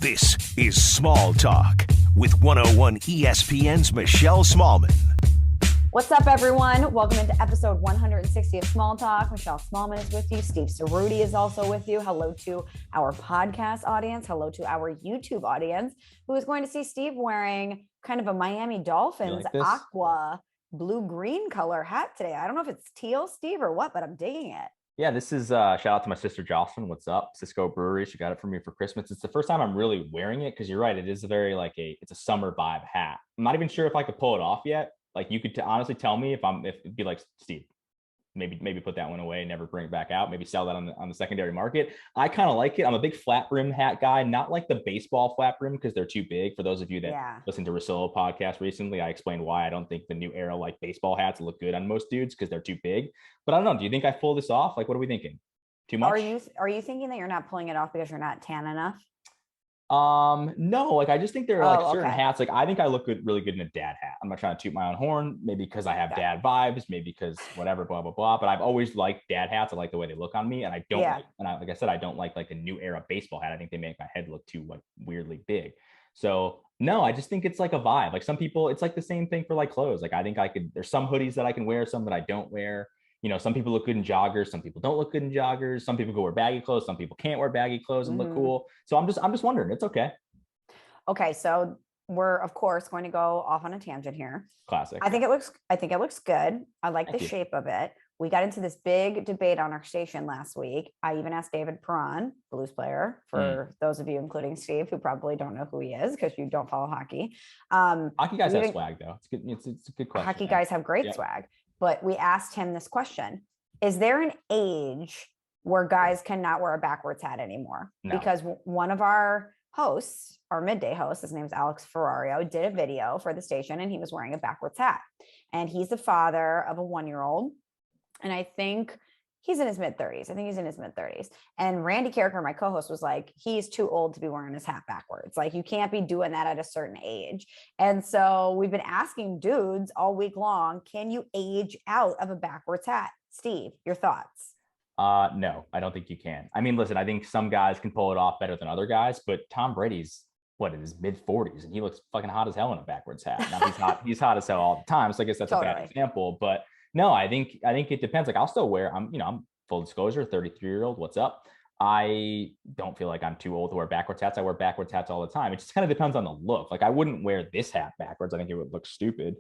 This is Small Talk with 101 ESPN's Michelle Smallman. What's up, everyone? Welcome into episode 160 of Small Talk. Michelle Smallman is with you. Steve Cerruti is also with you. Hello to our podcast audience. Hello to our YouTube audience, who is going to see Steve wearing kind of a Miami Dolphins aqua blue-green color hat today. I don't know if it's teal, Steve, or what, but I'm digging it. Yeah, this is shout out to my sister Jocelyn. What's up? Cisco Brewery. She got it for me for Christmas. It's the first time I'm really wearing it because you're right. It is a very it's a summer vibe hat. I'm not even sure if I could pull it off yet. Like you could honestly tell me if it'd be like, Steve, maybe put that one away and never bring it back out. Maybe sell that on the secondary market. I kind of like it. I'm a big flat brim hat guy, not like the baseball flat brim because they're too big. For those of you that listened to Rosillo podcast recently, I explained why I don't think the new era like baseball hats look good on most dudes because they're too big. But I don't know. Do you think I pull this off? Like, what are we thinking? Too much? Are you thinking that you're not pulling it off because you're not tan enough? No, like I just think there are certain hats. Like I think I look really good in a dad hat. I'm not trying to toot my own horn, maybe because I have dad vibes, maybe because whatever, blah blah blah. But I've always liked dad hats. I like the way they look on me, and I don't like I said, I don't like the new era baseball hat. I think they make my head look too like weirdly big. So no, I just think it's like a vibe. Like some people, it's like the same thing for like clothes. Like I think there's some hoodies that I can wear, some that I don't wear. You know, some people look good in joggers, some people don't look good in joggers. Some people go wear baggy clothes, some people can't wear baggy clothes and look cool. So I'm just wondering. It's okay. Okay, so we're of course going to go off on a tangent here. Classic. I think it looks good. I like the shape of it. We got into this big debate on our station last week. I even asked David Perron, Blues player, for those of you, including Steve, who probably don't know who he is because you don't follow hockey. Hockey guys have swag though. It's good. It's a good question. Hockey guys have great swag. But we asked him this question: is there an age where guys cannot wear a backwards hat anymore? No. Because one of our hosts, our midday host, his name is Alex Ferrario, did a video for the station and he was wearing a backwards hat. And he's the father of a 1-year-old. And I think he's in his mid-30s. And Randy Carricker, my co-host, was like, he's too old to be wearing his hat backwards. Like, you can't be doing that at a certain age. And so we've been asking dudes all week long, can you age out of a backwards hat? Steve, your thoughts? No, I don't think you can. I mean, listen, I think some guys can pull it off better than other guys, but Tom Brady's in his mid-40s and he looks fucking hot as hell in a backwards hat. Now he's hot as hell all the time. So I guess that's a bad example, but no, I think it depends. Like I'll still wear, I'm full disclosure, 33-year-old. What's up? I don't feel like I'm too old to wear backwards hats. I wear backwards hats all the time. It just kind of depends on the look. Like I wouldn't wear this hat backwards. I think it would look stupid.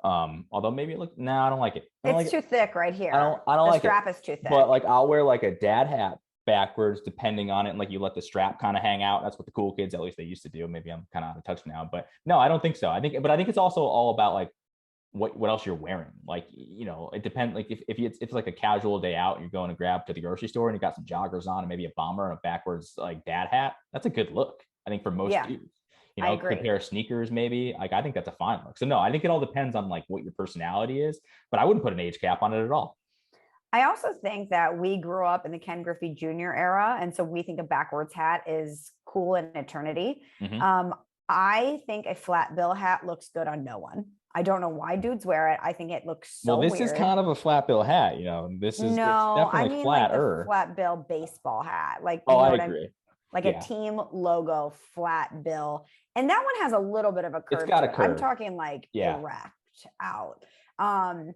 Although maybe I don't like it. It's too thick right here. I don't like it. The strap is too thick. But like I'll wear like a dad hat backwards depending on it. And like you let the strap kind of hang out. That's what the cool kids, at least they used to do. Maybe I'm kind of out of touch now, but no, I don't think so. I think it's also all about like what else you're wearing. Like, it depends. Like if it's like a casual day out, you're going to grab to the grocery store and you got some joggers on and maybe a bomber and a backwards like dad hat. That's a good look, I think, for most dudes. Compare sneakers, maybe. Like, I think that's a fine look. So no, I think it all depends on like what your personality is, but I wouldn't put an age cap on it at all. I also think that we grew up in the Ken Griffey Jr. era. And so we think a backwards hat is cool in eternity. I think a flat bill hat looks good on no one. I don't know why dudes wear it. I think it looks so weird. Is kind of a flat bill hat, This is definitely flatter. Like a flat bill baseball hat. Like, I agree. Like a team logo flat bill. And that one has a little bit of a curve. It's got a curve. I'm talking like erect out. And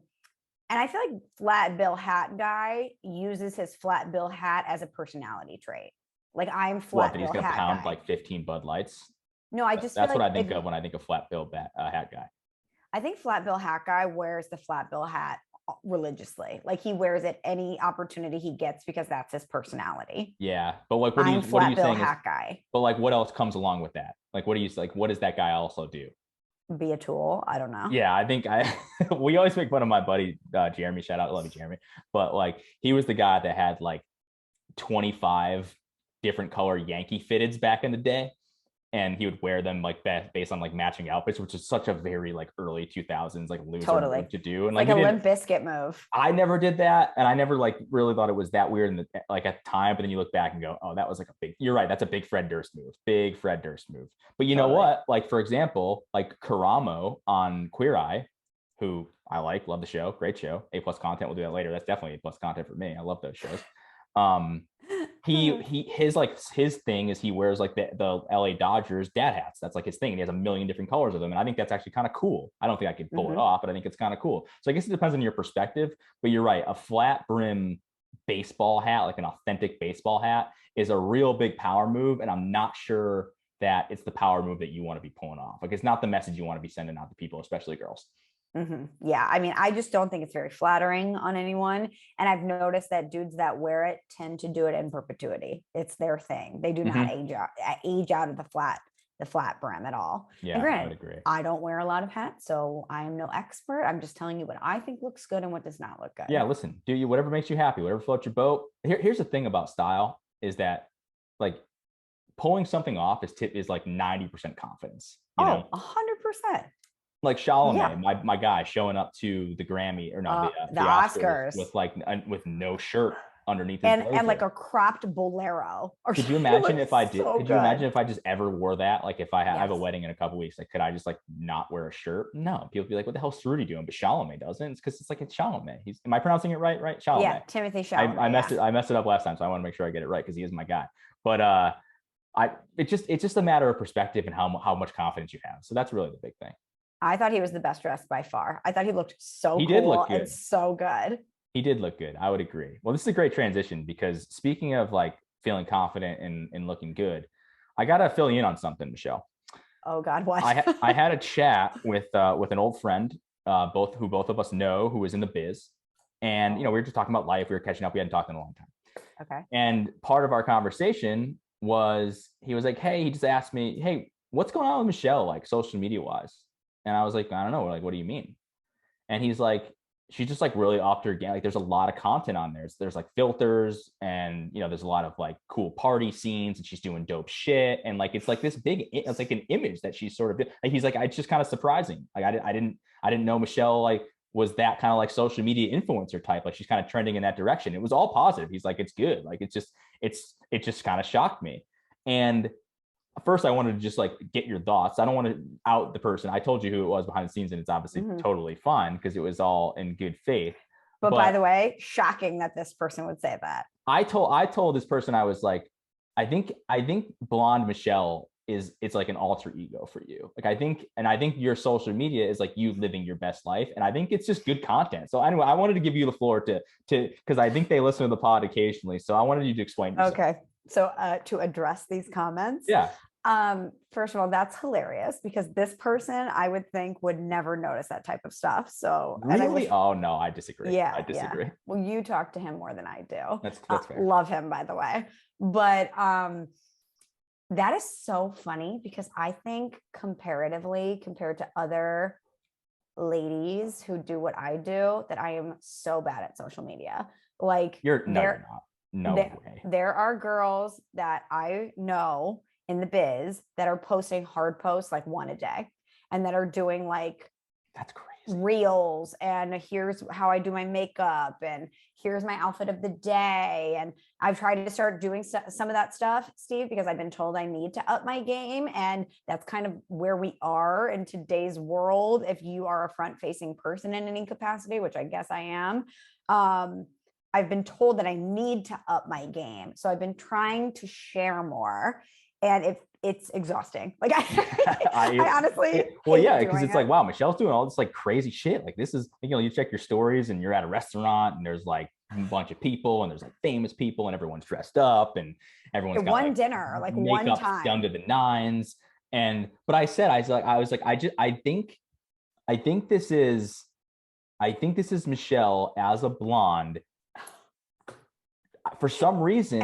I feel like flat bill hat guy uses his flat bill hat as a personality trait. Like I'm flat bill hat guy. He's gonna pound like 15 Bud Lights? No, that's what I think of when I think of flat bill hat guy. I think flat bill hat guy wears the flat bill hat religiously. Like he wears it any opportunity he gets because that's his personality. Yeah, but like what are you saying? Hat guy. But like what else comes along with that? Like what does that guy also do? Be a tool. I don't know. Yeah, I think we always make fun of my buddy Jeremy. Shout out, love you, Jeremy. But like he was the guy that had like 25 different color Yankee fitteds back in the day. And he would wear them like based on like matching outfits, which is such a very like early 2000s like loser thing to do. And like a Limp Bizkit move. I never did that, and I never like really thought it was that weird in the like at the time. But then you look back and go, oh, that was like you're right, that's a big Fred Durst move. But you know what? Like for example, like Karamo on Queer Eye, who I love the show, great show, A+ content. We'll do that later. That's definitely A+ content for me. I love those shows. his thing is he wears like the LA Dodgers dad hats. That's like his thing. And he has a million different colors of them. And I think that's actually kind of cool. I don't think I could pull it off, but I think it's kind of cool. So I guess it depends on your perspective, but you're right. A flat brim baseball hat, like an authentic baseball hat, is a real big power move. And I'm not sure that it's the power move that you want to be pulling off. Like, it's not the message you want to be sending out to people, especially girls. Yeah. I mean, I just don't think it's very flattering on anyone. And I've noticed that dudes that wear it tend to do it in perpetuity. It's their thing. They do not age out of the flat brim at all. Yeah, and granted, I would agree. I don't wear a lot of hats, so I am no expert. I'm just telling you what I think looks good and what does not look good. Yeah, listen, do you whatever makes you happy, whatever floats your boat. Here's the thing about style is that, like, pulling something off is like 90% confidence. You know? 100%. Like Charlamagne, my guy, showing up to the Grammy or no, the Oscars with no shirt underneath his and like a cropped bolero. Could you imagine if I did? So could you imagine if I just ever wore that? Like, if I have a Yes. wedding in a couple weeks, like, could I just like not wear a shirt? No, people be like, "What the hell's Cerruti doing?" But Charlamagne doesn't. It's because it's Charlamagne. Am I pronouncing it right? Right, Charlamagne. Yeah, Timothy Chalamet. I messed it up last time, so I want to make sure I get it right because he is my guy. But it's just a matter of perspective and how much confidence you have. So that's really the big thing. I thought he was the best dressed by far. I thought he looked so He cool did look good. and so good. He did look good. I would agree. Well, this is a great transition because speaking of like feeling confident and looking good, I gotta fill you in on something, Michelle. Oh God, what? I had a chat with an old friend, both of us know, who was in the biz, and we were just talking about life. We were catching up. We hadn't talked in a long time. Okay. And part of our conversation was he was like, "Hey," he just asked me, "Hey, what's going on with Michelle, like social media wise?" And I was like, "I don't know. Like, what do you mean?" And he's like, "She's just like really upped her game. Like, there's a lot of content on there. There's like filters, and there's a lot of like cool party scenes, and she's doing dope shit. And like, it's like this big, it's like an image that she's sort of like." He's like, "It's just kind of surprising. Like, I didn't know Michelle like was that kind of like social media influencer type. Like, she's kind of trending in that direction. It was all positive." He's like, "It's good. Like, it just kind of shocked me." And first, I wanted to just like get your thoughts. I don't want to out the person. I told you who it was behind the scenes, and it's obviously totally fine because it was all in good faith. But by the way, shocking that this person would say that. I told this person, I was like, I think blonde Michelle it's like an alter ego for you. Like, I think your social media is like you living your best life, and I think it's just good content. So anyway, I wanted to give you the floor to because I think they listen to the pod occasionally. So I wanted you to explain yourself. Okay. So to address these comments. Yeah. First of all, that's hilarious because this person I would think would never notice that type of stuff. So really? Oh no, I disagree. Yeah, I disagree. Yeah. Well, you talk to him more than I do. That's fair. Love him, by the way. But that is so funny because I think comparatively, compared to other ladies who do what I do, that I am so bad at social media. Like, you're not. No way. There are girls that I know in the biz that are posting hard posts like one a day and that are doing like, that's crazy, reels, and here's how I do my makeup, and here's my outfit of the day. And I've tried to start doing some of that stuff, Steve, because I've been told I need to up my game. And that's kind of where we are in today's world. If you are a front facing person in any capacity, which I guess I am, I've been told that I need to up my game. So I've been trying to share more, and it's exhausting. Like I honestly, because it's like, wow, Michelle's doing all this like crazy shit. Like, this is, you check your stories and you're at a restaurant and there's like a bunch of people and there's like famous people and everyone's dressed up and everyone's got one like, dinner, like one time done to the nines. But I think this is Michelle as a blonde. For some reason,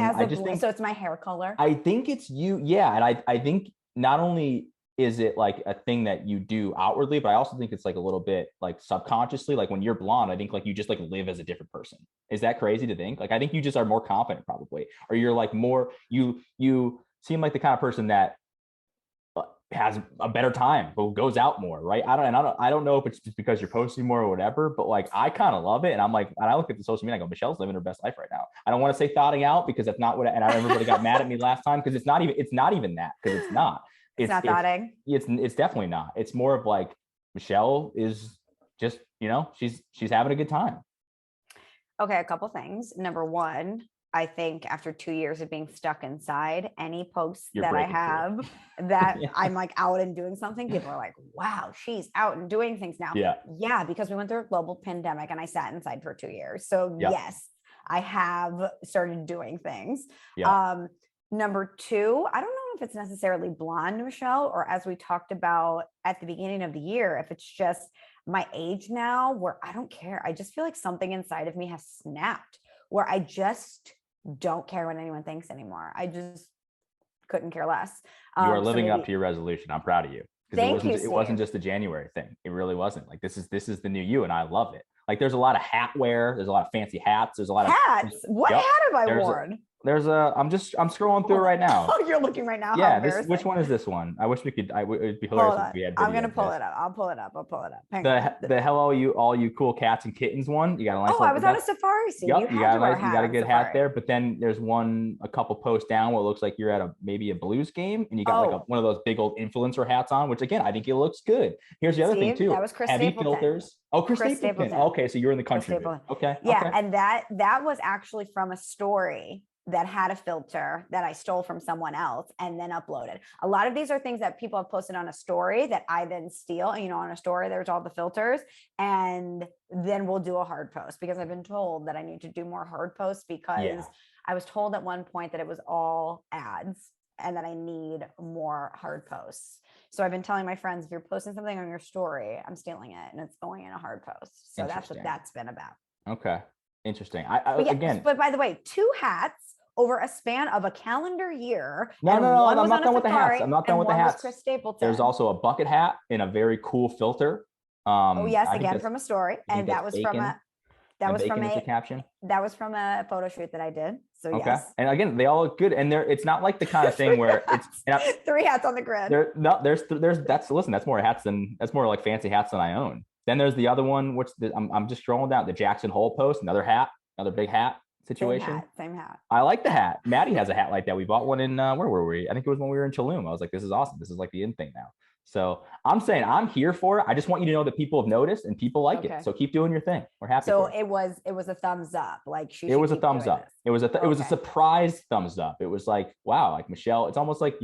so it's my hair color. I think it's you. Yeah. And I think not only is it like a thing that you do outwardly, but I also think it's like a little bit like subconsciously, like when you're blonde, I think like you just like live as a different person. Is that crazy to think? Like, I think you just are more confident probably, or you're like more, you seem like the kind of person that has a better time, who goes out more, right? I don't know if it's just because you're posting more or whatever, but like, I kind of love it. And I'm like, and I look at the social media, I go, Michelle's living her best life right now. I don't want to say thotting out because that's not what, and I everybody got mad at me last time because it's not even that, because it's not. It's not thotting. It's definitely not. It's more of like, Michelle is just, she's having a good time. Okay, a couple things. Number one, I think after 2 years of being stuck inside, any posts You're that I breaking have through. that Yeah. I'm like out and doing something, people are like, wow, she's out and doing things now. Yeah. Yeah, because we went through a global pandemic and I sat inside for 2 years. So Yep. yes, I have started doing things. Yeah. Number two, I don't know if it's necessarily blonde, Michelle, or as we talked about at the beginning of the year, if it's just my age now where I don't care. I just feel like something inside of me has snapped where I just don't care what anyone thinks anymore. I just couldn't care less. You are So living up maybe- to your resolution. I'm proud of you. Thank you, It wasn't Steve. just a January thing. It really wasn't. Like this is the new you, and I love it. Like there's a lot of hat wear. There's a lot of fancy hats. There's a lot of Hats. What Yep. hat have I There's a- worn? I'm scrolling through it right now. Oh, you're looking right now. Yeah, How which embarrassing. one is this one? I wish we could. It'd be Hold hilarious on. if we had. I'm video gonna of pull this. it up. I'll pull it up. Hang The on. the hello you all you cool cats and kittens one. You got a nice. Oh, I was on a safari suit. Yep, You you had got to a wear nice, you got a on good hat safari. there. But then there's a couple posts down where it looks like you're at maybe a Blues game, and you got like one of those big old influencer hats on, which again I think it looks good. Here's the other thing Steve, too. that was Chris Heavy Stapleton. filters. Oh, Chris Stapleton. Okay, so you're in the country. Okay. Yeah, okay. and that was actually from a story that had a filter that I stole from someone else and then uploaded. A lot of these are things that people have posted on a story that I then steal. You know, on a story, there's all the filters, and then we'll do a hard post because I've been told that I need to do more hard posts because I was told at one point that it was all ads and that I need more hard posts. So I've been telling my friends, if you're posting something on your story, I'm stealing it and it's going in a hard post. So that's what that's been about. Okay. Interesting. But by the way, 2 hats over a span of a calendar year. No, I'm not done with the hats. I'm not done with the hats. Chris Stapleton. There's also a bucket hat in a very cool filter. Again from a story, and that was from a caption. That was from a photo shoot that I did. So okay. Yes. And again, they all look good, and it's not like the kind of thing where it's 3 hats on the grid. That's more like fancy hats than I own. Then there's the other one, which I'm just scrolling down, the Jackson Hole post, another big hat situation. Same hat. I like the hat. Maddie has a hat like that. We bought one in where were we? I think it was when we were in Tulum. I was like, this is awesome. This is like the in thing now. So I'm saying I'm here for it. I just want you to know that people have noticed and people like it. So keep doing your thing. We're happy. So it was a thumbs up. Like it was a thumbs up. It was a surprise thumbs up. It was like, wow, like Michelle, it's almost like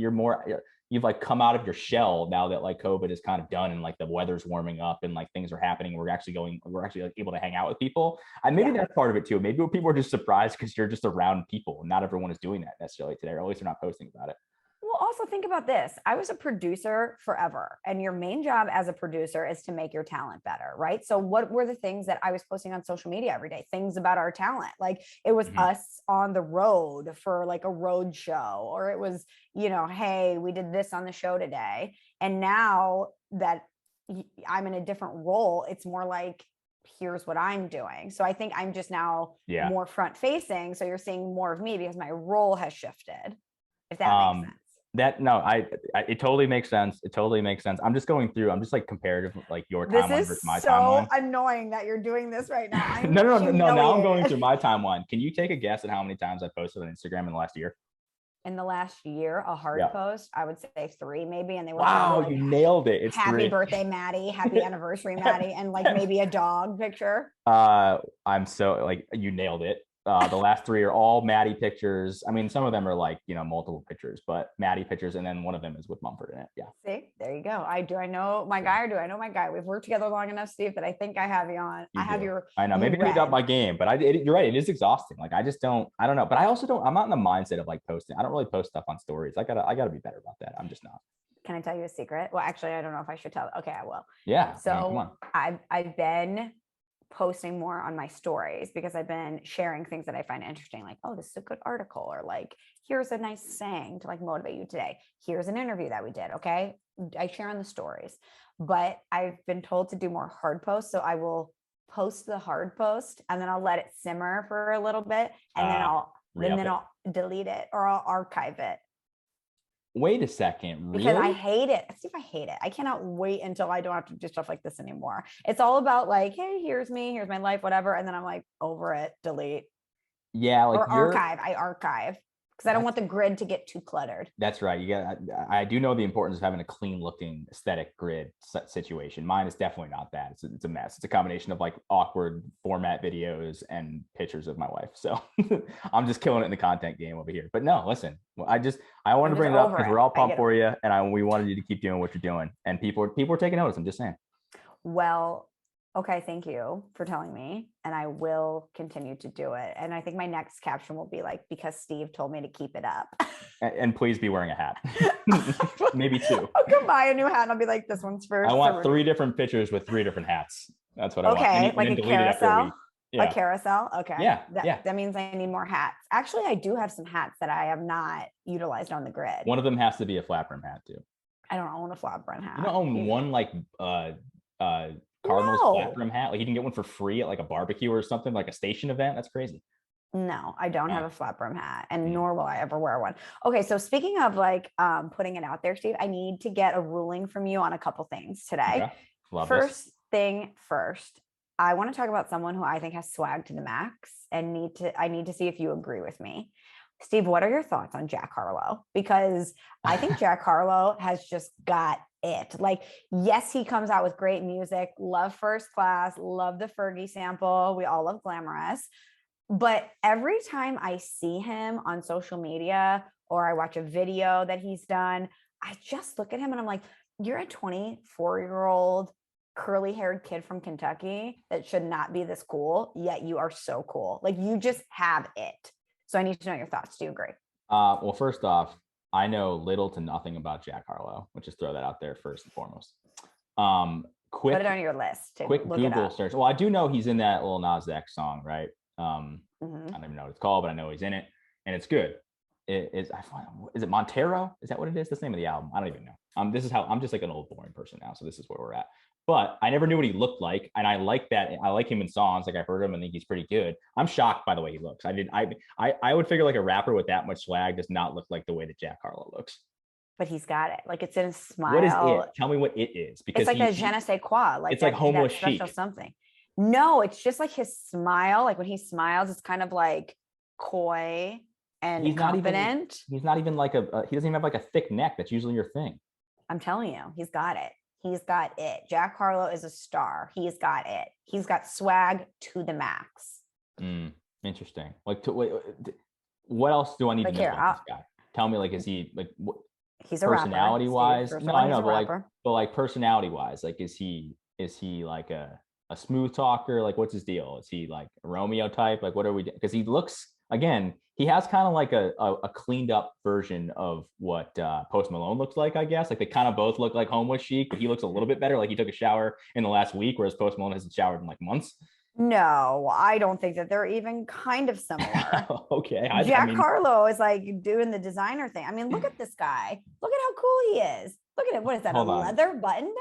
you've like come out of your shell now that like COVID is kind of done and like the weather's warming up and like things are happening. We're actually like able to hang out with people. And maybe that's part of it too. Maybe people are just surprised because you're just around people and not everyone is doing that necessarily today, or at least they're not posting about it. Well, also think about this. I was a producer forever, and your main job as a producer is to make your talent better, right? So what were the things that I was posting on social media every day? Things about our talent. Like it was us on the road for like a road show, or it was, hey, we did this on the show today. And now that I'm in a different role, it's more like, here's what I'm doing. So I think I'm just now more front facing. So you're seeing more of me because my role has shifted, if that makes sense. It totally makes sense. It totally makes sense. I'm just going through. I'm just like comparative, like your timeline versus my timeline. This is so annoying that you're doing this right now. No. Now I'm going through my timeline. Can you take a guess at how many times I posted on Instagram in the last year? In the last year, a hard post, I would say 3 maybe, and they were like, you nailed it. It's happy 3. birthday, Maddie. Happy anniversary, Maddie, and like maybe a dog picture. I'm so like you nailed it. The last 3 are all Maddie pictures. I mean, some of them are like, multiple pictures, but Maddie pictures. And then one of them is with Mumford in it. Yeah. See, there you go. Do I know my guy or do I know my guy? We've worked together long enough, Steve, that I think I have you on. I know. Maybe I got my game, but you're right. It is exhausting. Like, I don't know, but I also I'm not in the mindset of like posting. I don't really post stuff on stories. I gotta be better about that. I'm just not. Can I tell you a secret? Well, actually, I don't know if I should tell. Okay, I will. Yeah. So come on. I've been posting more on my stories because I've been sharing things that I find interesting, like, oh, this is a good article, or like, here's a nice saying to like motivate you today. Here's an interview that we did. Okay. I share on the stories, but I've been told to do more hard posts. So I will post the hard post and then I'll let it simmer for a little bit. And then I'll delete it or I'll archive it. Wait a second. Really? Because I hate it. Steve, I hate it. I cannot wait until I don't have to do stuff like this anymore. It's all about like, hey, here's me, here's my life, whatever. And then I'm like, over it, delete. Yeah. Like archive. I archive because I don't want the grid to get too cluttered. That's right. I do know the importance of having a clean looking aesthetic grid situation. Mine is definitely not that. It's a mess. It's a combination of like awkward format videos and pictures of my wife. So I'm just killing it in the content game over here. But no, listen, I wanted to bring it up because we're all pumped for you, and we wanted you to keep doing what you're doing, and people are taking notice. I'm just saying. Well, okay, thank you for telling me, and I will continue to do it. And I think my next caption will be like, because Steve told me to keep it up. And please be wearing a hat. Maybe 2. I'll go buy a new hat and I'll be like, this one's first. I want 3 different pictures with 3 different hats. That's what I want. Okay, like a carousel. Yeah. A carousel. Okay. Yeah. That means I need more hats. Actually, I do have some hats that I have not utilized on the grid. One of them has to be a flat brim hat too. I don't own a flat brim hat. You don't own one like Cardinals flat brim hat? Like you can get one for free at like a barbecue or something, like a station event. That's crazy. No, I don't have a flat brim hat, and nor will I ever wear one. Okay, so speaking of like putting it out there, Steve, I need to get a ruling from you on a couple things today. Okay. First thing first, I want to talk about someone who I think has swag to the max, and I need to see if you agree with me. Steve, what are your thoughts on Jack Harlow? Because I think Jack Harlow has just got it. Like, yes, he comes out with great music. Love First Class, love the Fergie sample. We all love Glamorous. But every time I see him on social media or I watch a video that he's done, I just look at him and I'm like, you're a 24-year-old curly haired kid from Kentucky that should not be this cool, yet you are so cool. Like, you just have it. So I need to know your thoughts. Do you agree? Well, first off, I know little to nothing about Jack Harlow. Let's just throw that out there first and foremost. Put it on your list. Quick Google search. Well, I do know he's in that Lil Nas X song, right? I don't even know what it's called, but I know he's in it, and it's good. Is it Montero? Is that what it is? That's the name of the album. I don't even know. I'm just like an old boring person now, so this is where we're at. But I never knew what he looked like, and I like that. I like him in songs. Like I've heard him and think he's pretty good. I'm shocked by the way he looks. I would figure like a rapper with that much swag does not look like the way that Jack Harlow looks. But he's got it. Like, it's in his smile. What is it? Tell me what it is. Because it's like a je ne sais quoi. Like it's like homeless chic. Something. No, it's just like his smile. Like when he smiles, it's kind of like coy and confident. He's not even like he doesn't even have like a thick neck. That's usually your thing. I'm telling you, he's got it. He's got it. Jack Harlow is a star. He's got it. He's got swag to the max. Interesting. Like, what else do I need to know about this guy? Tell me, like, is he like he's a personality rapper, wise? Steve, No, I know, but like personality wise, like, is he like a smooth talker? Like, what's his deal? Is he like a Romeo type? Like, what are we? Because he looks, again, he has kind of like a cleaned up version of what Post Malone looks like, I guess. Like they kind of both look like homeless chic, but he looks a little bit better. Like he took a shower in the last week, whereas Post Malone hasn't showered in like months. No, I don't think that they're even kind of similar. Okay. Jack Harlow is like doing the designer thing. I mean, look at this guy. Look at how cool he is. Look at it. What is that? Leather button down?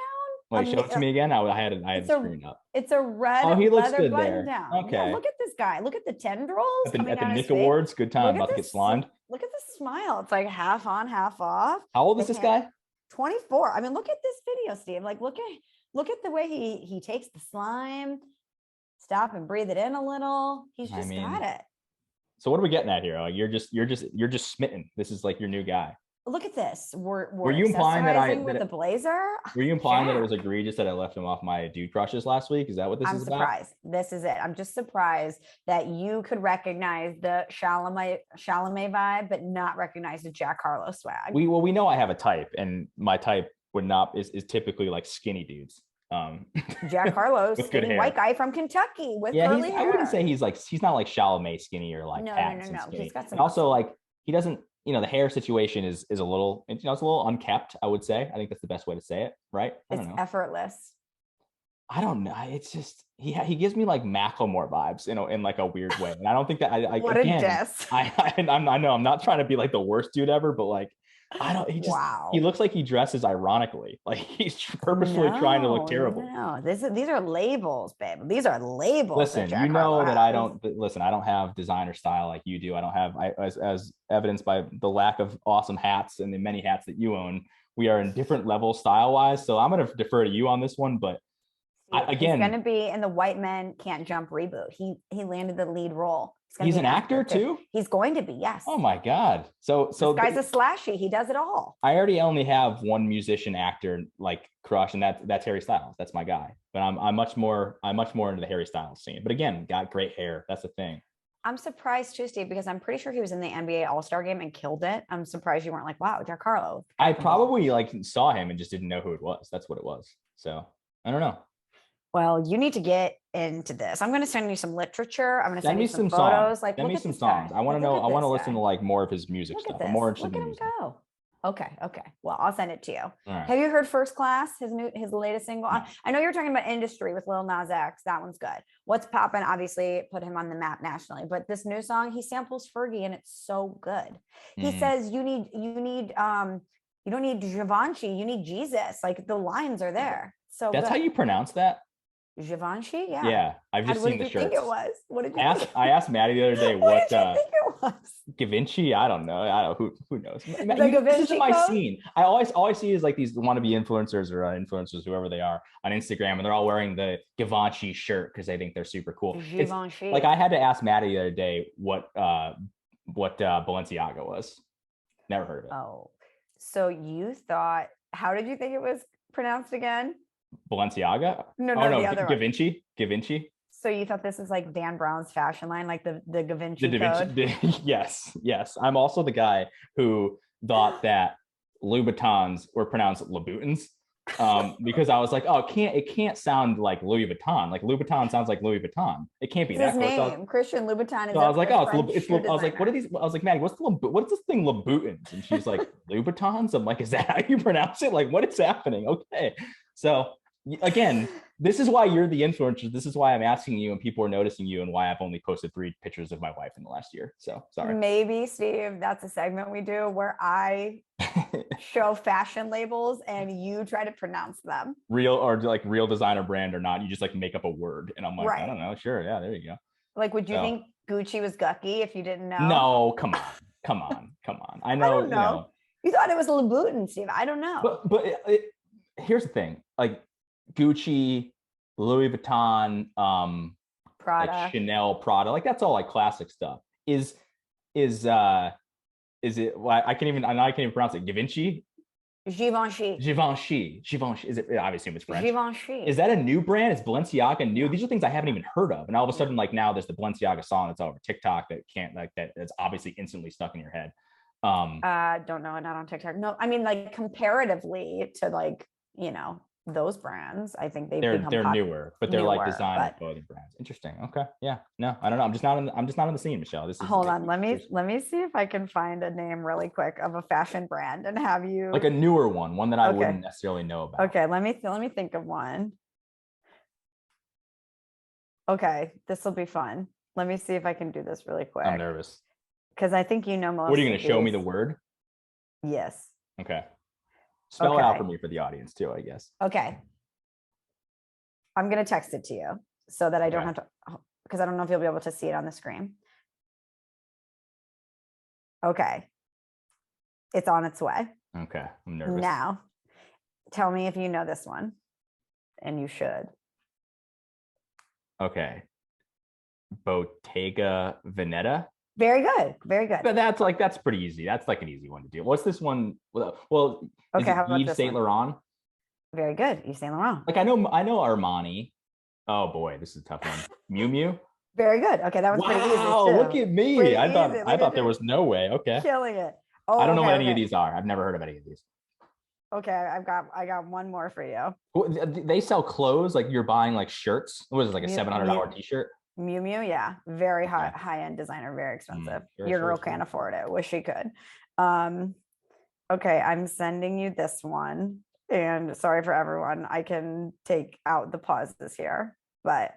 Wait, show it to me again. I had it screwed up. It's a red leather button down. Okay. Yeah, look at this guy. Look at the tendrils. At the Nick Awards, good time. About to get slimed. Look at the smile. It's like half on, half off. How old is this guy? 24. I mean, look at this video, Steve. Like, look at the way he takes the slime. Stop and breathe it in a little. He's just got it. So what are we getting at here? Like you're just smitten. This is like your new guy. Look at this. Were you implying that with the blazer? Were you implying that it was egregious that I left him off my dude crushes last week? Is that what this is about? I'm surprised. This is it. I'm just surprised that you could recognize the Chalamet vibe, but not recognize the Jack Harlow swag. We know I have a type, and my type is typically like skinny dudes. Jack Harlow, skinny white guy from Kentucky with curly hair. I wouldn't say he's not like Chalamet skinny or like no. He's got some. And also, like, he doesn't. The hair situation is a little, it's a little unkept, I would say. I think that's the best way to say it, right? It's effortless. I don't know. It's just he gives me like Macklemore vibes, in like a weird way. And I don't think that I what again, a diss. I know I'm not trying to be like the worst dude ever, but like he looks like he dresses ironically. Like he's purposefully trying to look terrible. No, these are labels, babe. These are labels. Listen, you know that I don't have designer style like you do. I don't have, as evidenced by the lack of awesome hats and the many hats that you own. We are in different levels style wise. So I'm going to defer to you on this one, but He's going to be in the White Men Can't Jump reboot. He landed the lead role. He's an actor too? He's going to be, yes. Oh my God. So this guy's a slashy. He does it all. I already only have one musician actor like crush, and that's Harry Styles. That's my guy. But I'm much more into the Harry Styles scene. But again, got great hair. That's the thing. I'm surprised too, Steve, because I'm pretty sure he was in the NBA All-Star game and killed it. I'm surprised you weren't like, wow, Jack Harlow. I probably like saw him and just didn't know who it was. That's what it was. So I don't know. Well, you need to get into this. I'm going to send you some literature. I'm going to send you some photos. Songs. Like, send me some songs. I want to know. I want to listen to like more of his music stuff. I'm more interested in music. Go. Okay. Well, I'll send it to you. Right. Have you heard First Class? His latest single. No. I know you're talking about Industry with Lil Nas X. That one's good. What's Poppin'? Obviously, put him on the map nationally. But this new song, he samples Fergie, and it's so good. He says you don't need Givenchy. You need Jesus. Like the lines are there. So that's how you pronounce that. Givenchy, yeah. Yeah, I've just seen the shirts. What did you think it was? What did you think? I asked Maddie the other day what did you think it was? Givenchy. I don't know. Who knows? This is my scene. I always see is like these wannabe influencers or influencers, whoever they are, on Instagram, and they're all wearing the Givenchy shirt because they think they're super cool. Givenchy. Like I had to ask Maddie the other day what Balenciaga was. Never heard of it. Oh, so you thought? How did you think it was pronounced again? Balenciaga? No, the other Givenchy. So you thought this was like Dan Brown's fashion line, like the Givenchy code? Yes. I'm also the guy who thought that Louboutins were pronounced Louboutins, because I was like, oh, it can't sound like Louis Vuitton. Like Louboutin sounds like Louis Vuitton. It can't be that. His name, Christian Louboutin. Is so I was like, oh, I was like, what are these? I was like, Maddie, what is this thing, Louboutins? And she's like, Louboutins. I'm like, is that how you pronounce it? Like, what is happening? Okay, so. Again, this is why you're the influencer. This is why I'm asking you and people are noticing you, and why I've only posted 3 pictures of my wife in the last year. So sorry. Maybe, Steve, that's a segment we do where I show fashion labels and you try to pronounce them. Real designer brand or not. You just like make up a word. And I'm like, right. I don't know. Sure. Yeah, there you go. Like, would you think Gucci was Gucky if you didn't know? No, come on. I know. I don't know. You thought it was Louboutin, Steve. I don't know. But here's the thing. Like, Gucci, Louis Vuitton, Prada, like Chanel, Prada, like that's all like classic stuff. Is it? Well, I can't even pronounce it. Givenchy. Is it? I assume it's French. Givenchy. Is that a new brand? Is Balenciaga new? These are things I haven't even heard of, and all of a sudden, like now, there's the Balenciaga song that's all over TikTok that's obviously instantly stuck in your head. Don't know. Not on TikTok. No, I mean like comparatively to like those brands, I think they're newer, but they're like designer clothing brands. Interesting. Okay. Yeah. No, I don't know. I'm just not on the scene, Michelle. Hold on. Let me see if I can find a name really quick of a fashion brand and have you like a newer one that I wouldn't necessarily know about. Okay. Let me think of one. Okay. This will be fun. Let me see if I can do this really quick. I'm nervous. Because I think most. What are you going to show me the word? Yes. Okay. Spell it out for me for the audience too, I guess. Okay. I'm going to text it to you so that I don't have to, because I don't know if you'll be able to see it on the screen. Okay. It's on its way. Okay. I'm nervous. Now, tell me if you know this one, and you should. Okay. Bottega Veneta. Very good. But that's pretty easy. That's like an easy one to do. What's this one? Well, okay, how about Yves Saint Laurent? Very good. Yves Saint Laurent. Like I know Armani. Oh boy, this is a tough one. Miu Miu. Very good. Okay, that was pretty easy. Wow, look at me. I thought there was no way. Okay. Killing it. Oh, I don't know what any of these are. I've never heard of any of these. Okay, I got one more for you. They sell clothes, like you're buying like shirts. What is it, like a $700 t-shirt? Miu Miu, yeah, very high-end designer, very expensive. Your girl can't afford it. Wish she could. Okay, I'm sending you this one, and sorry for everyone. I can take out the pauses here, but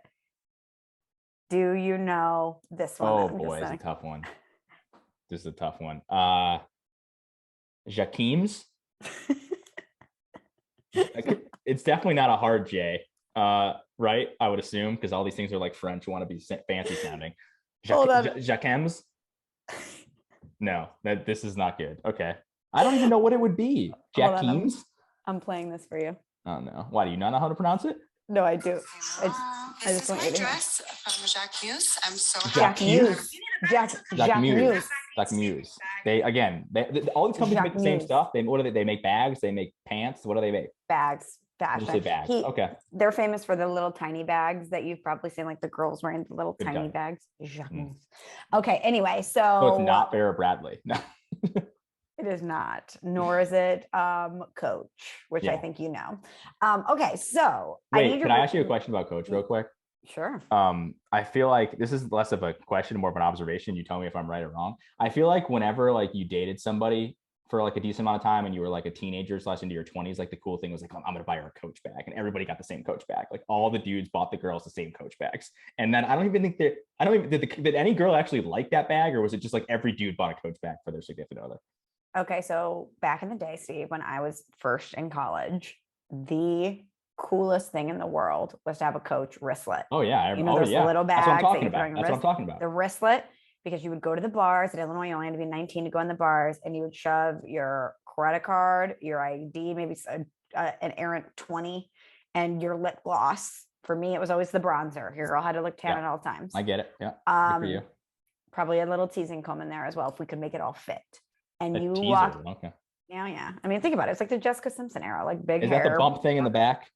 do you know this one? Oh boy, it's a tough one. This is a tough one. Jacquemus. It's definitely not a hard J. Right? I would assume, because all these things are like French, want to be fancy sounding. Jacquemus? No, this is not good. Okay. I don't even know what it would be. Jacquemus? I'm playing this for you. Oh no. Why, do you not know how to pronounce it? No, I do. I This just is want my you to hear. dress from Jacques Muse. I'm so Jacques happy. Muse. Jacques Muse. Jacques Muse. All these companies make the same Muse. stuff. What do they make? Bags. They make pants. What do they make? Bags. Mostly Fashion. bags. Okay. They're famous for the little tiny bags that you've probably seen, like the girls wearing the little Good tiny job. bags. Jacques Muse. Okay. Anyway, So it's not Vera Bradley. No. it is not, nor is it Coach, which I Yeah. think you know. Okay, so Wait, can I ask you a question about Coach real quick? Sure. I feel like this is less of a question, more of an observation. You tell me if I'm right or wrong. I feel like whenever like you dated somebody for like a decent amount of time and you were like a teenager / into your 20s, like the cool thing was like, I'm gonna buy her a Coach bag, and everybody got the same Coach bag. Like all the dudes bought the girls the same Coach bags, and then I don't even did any girl actually like that bag, or was it just like every dude bought a Coach bag for their significant other? Okay, so back in the day, Steve, when I was first in college, the coolest thing in the world was to have a Coach wristlet. Oh yeah, you know those little bags. That's what I'm talking that you about. put on your That's what I'm wrist? talking about. The wristlet, because you would go to the bars at Illinois. You only had to be 19 to go in the bars, and you would shove your credit card, your ID, maybe an errant 20, and your lip gloss. For me, it was always the bronzer. Your girl had to look tan at all times. I get it. Yeah. Good for you. Probably a little teasing comb in there as well if we could make it all fit. And you teaser. walk. Okay. Yeah. I mean, think about it. It's like the Jessica Simpson era, like big Is hair. that the bump thing in the back?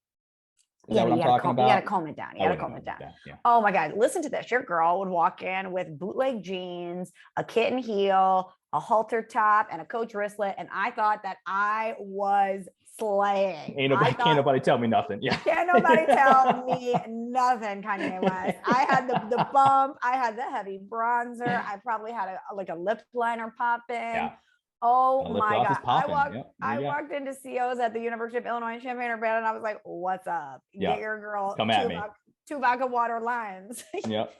Is that what I'm talking about? You got to comb it down. You got to comb it down. Yeah. Oh my God. Listen to this. Your girl would walk in with bootleg jeans, a kitten heel, a halter top, and a Coach wristlet. And I thought that I was slaying. Can't nobody tell me nothing. Yeah. Can't nobody tell me nothing, Kanye West. I had the bump. I had the heavy bronzer. I probably had a lip liner popping. Yeah. Oh my God. I walked into CO's at the University of Illinois in Champaign-Urbana, and I was like, what's up? Get your girl come at me. Two vodka water lines. Yep.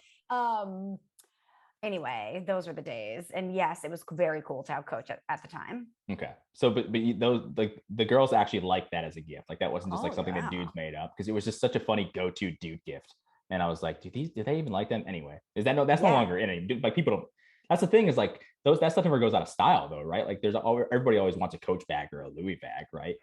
Anyway, those were the days. And yes, it was very cool to have Coach at the time. Okay. So, but those, like the girls actually liked that as a gift. Like that wasn't just something that dudes made up, because it was just such a funny go-to dude gift. And I was like, do they even like them? Anyway, that's no longer in it. Like people don't, that's the thing is like that stuff never goes out of style though, right? Like everybody always wants a Coach bag or a Louis bag, right?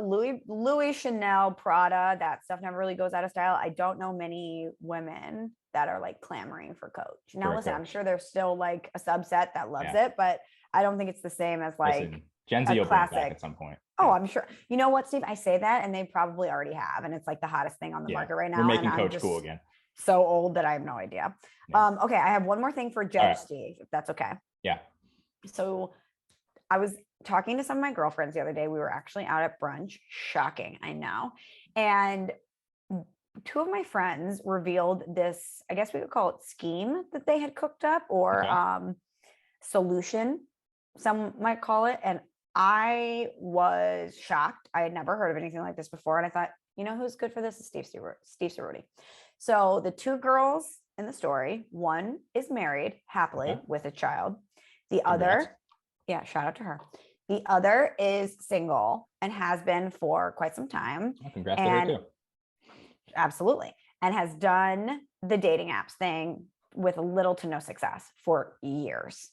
Louis, Chanel, Prada, that stuff never really goes out of style. I don't know many women that are like clamoring for Coach. Now, listen, I'm sure there's still like a subset that loves it, but I don't think it's the same as like Gen Z will bring it back at some point. Oh, I'm sure. You know what, Steve? I say that, and they probably already have, and it's like the hottest thing on the market right now. We're making Coach cool again. So old that I have no idea. Yeah. Okay, I have one more thing for Judge Steve, if that's okay. Yeah. So I was talking to some of my girlfriends the other day. We were actually out at brunch. Shocking, I know. And two of my friends revealed this, I guess we would call it scheme that they had cooked up, or solution, some might call it. And I was shocked. I had never heard of anything like this before. And I thought, you know who's good for this is Steve Cerruti. So the two girls in the story, one is married happily with a child. The other, shout out to her. The other is single and has been for quite some time. Oh, congrats to her too. Absolutely. And has done the dating apps thing with little to no success for years.